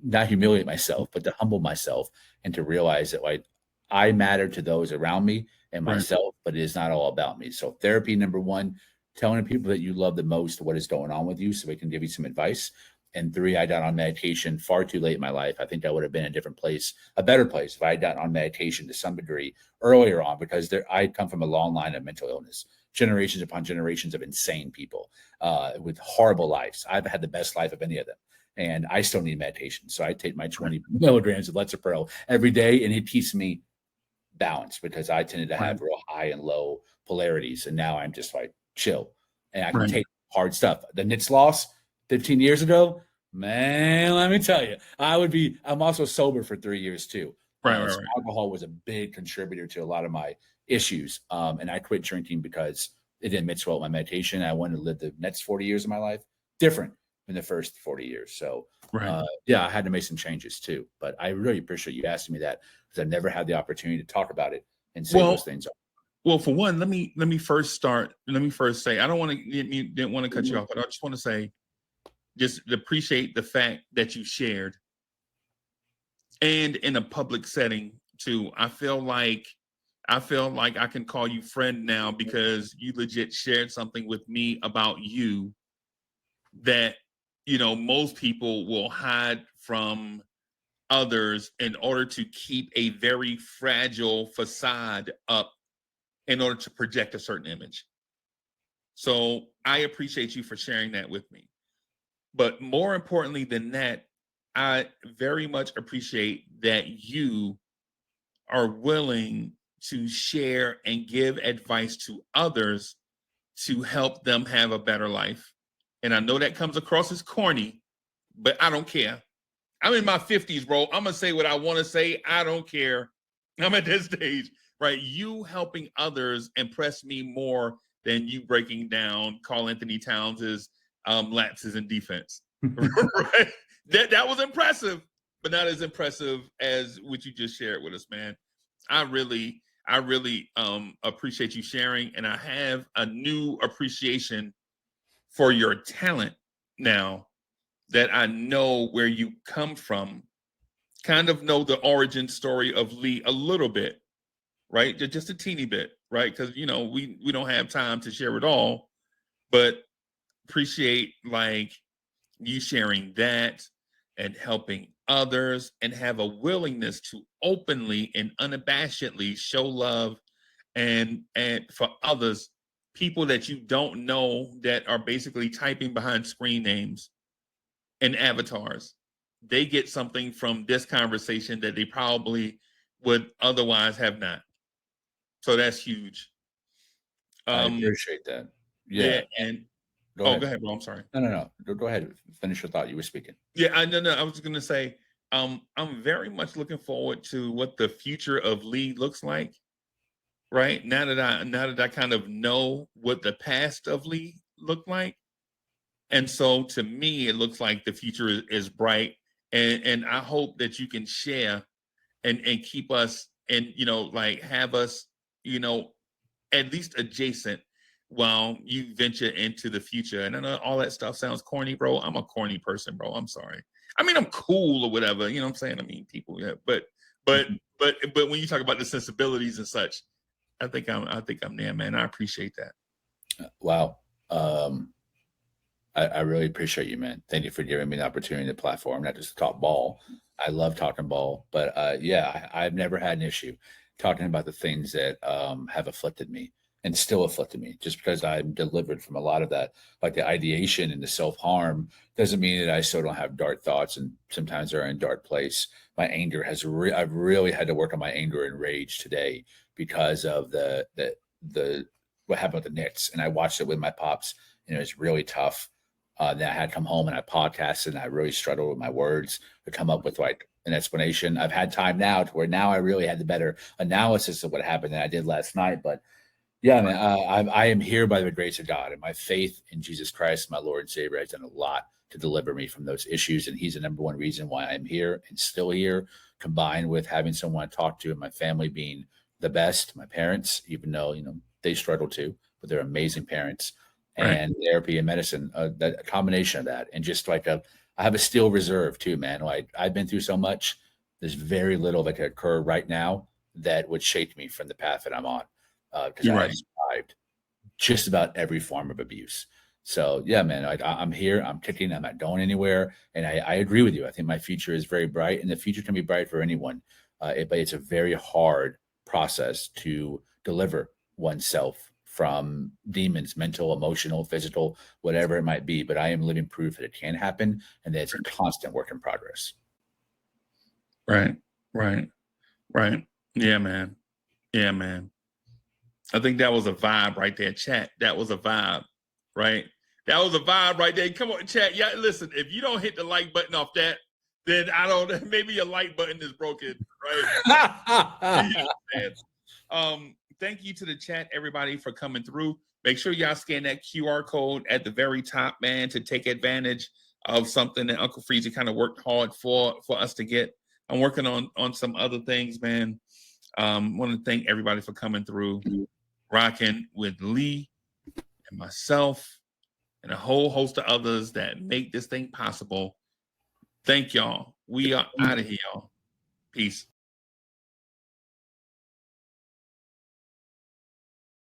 not humiliate myself, but to humble myself and to realize that like I matter to those around me and right, myself, but it is not all about me. So therapy, number one, telling the people that you love the most what is going on with you so they can give you some advice. And three, I got on meditation far too late in my life. I think I would have been in a different place, a better place if I had gotten on meditation to some degree earlier on, because I come from a long line of mental illness, generations upon generations of insane people with horrible lives. I've had the best life of any of them, and I still need meditation. So I take my 20 milligrams of Lexapro every day, and it keeps me balanced because I tended to right, have real high and low polarities. And now I'm just like chill and I can right, take hard stuff. The Knicks loss 15 years ago, man, let me tell you, I'm also sober for 3 years too. right, right, So right. alcohol was a big contributor to a lot of my issues. And I quit drinking because it didn't mix well with my meditation. I wanted to live the next 40 years of my life different than the first 40 years. So Right. yeah, I had to make some changes too. But I really appreciate you asking me that because I've never had the opportunity to talk about it and say those Well, things. well, for one, let me first start. Let me first say I don't want to didn't want to cut you off, but I just want to say just appreciate the fact that you shared and in a public setting too. I feel like I can call you friend now because you legit shared something with me about you that most people will hide from others in order to keep a very fragile facade up in order to project a certain image. So I appreciate you for sharing that with me. But more importantly than that, I very much appreciate that you are willing to share and give advice to others to help them have a better life. And I know that comes across as corny, but I don't care I'm in my 50s, bro. I'm gonna say what I want to say. I don't care. I'm at this stage, right? You helping others impress me more than you breaking down Carl Anthony Towns' lapses in defense. Right? That was impressive, but not as impressive as what you just shared with us, man. I really appreciate you sharing, and I have a new appreciation for your talent now that I know where you come from, kind of know the origin story of Lee a little bit, right? Just a teeny bit, right? Because we don't have time to share it all, but appreciate like you sharing that and helping others and have a willingness to openly and unabashedly show love and for others, people that you don't know that are basically typing behind screen names and avatars. They get something from this conversation that they probably would otherwise have not. So that's huge. I Um, appreciate that. yeah, Yeah. and Go oh, go ahead. ahead, bro. I'm sorry. No. Go ahead. Finish your thought. You were speaking. Yeah, I no, no. I was gonna say, I'm very much looking forward to what the future of Lee looks like. Right now that I kind of know what the past of Lee looked like, and so to me, it looks like the future is bright, and I hope that you can share and keep us and like have us you know at least adjacent while you venture into the future. And I know all that stuff sounds corny, bro. I'm a corny person, bro. I'm sorry. I mean, I'm cool or whatever. You know what I'm saying? I mean, people, yeah. But but when you talk about the sensibilities and such, I think I'm there, man. I appreciate that. Wow. I really appreciate you, man. Thank you for giving me the opportunity, the platform, not just to talk ball. I love talking ball, but yeah, I've never had an issue talking about the things that have afflicted me and still afflicted me. Just because I'm delivered from a lot of that, like the ideation and the self harm, doesn't mean that I still don't have dark thoughts and sometimes they're in a dark place. My anger I've really had to work on my anger and rage today because of the what happened with the Knicks, and I watched it with my pops, and it was really tough. Then I had come home and I podcasted and I really struggled with my words to come up with like an explanation. I've had time now to where now I really had the better analysis of what happened than I did last night. But yeah, man, I am here by the grace of God, and my faith in Jesus Christ, my Lord and Savior, has done a lot to deliver me from those issues. And He's the number one reason why I'm here and still here, combined with having someone to talk to and my family being the best, my parents, even though, they struggle too, but they're amazing parents, Right. and therapy and medicine, that a combination of that. And just like I have a steel reserve too, man. Like I've been through so much. There's very little that could occur right now that would shake me from the path that I'm on, because You're I right. have survived just about every form of abuse. So yeah, man, I'm here. I'm kicking. I'm not going anywhere. And I agree with you. I think my future is very bright, and the future can be bright for anyone. But it's a very hard process to deliver oneself from demons, mental, emotional, physical, whatever it might be. But I am living proof that it can happen, and that it's a constant work in progress. Right. Right. Right. Yeah, man. Yeah, man. I think that was a vibe right there, chat. That was a vibe, right? That was a vibe right there. Come on, chat. Yeah, listen, if you don't hit the like button off that, then I don't maybe your like button is broken, right? Thank you to the chat, everybody, for coming through. Make sure y'all scan that QR code at the very top, man, to take advantage of something that Uncle Freezie kind of worked hard for us to get. I'm working on some other things, man. Want to thank everybody for coming through, rocking with Lee and myself and a whole host of others that make this thing possible. Thank y'all. We are out of here, y'all. Peace.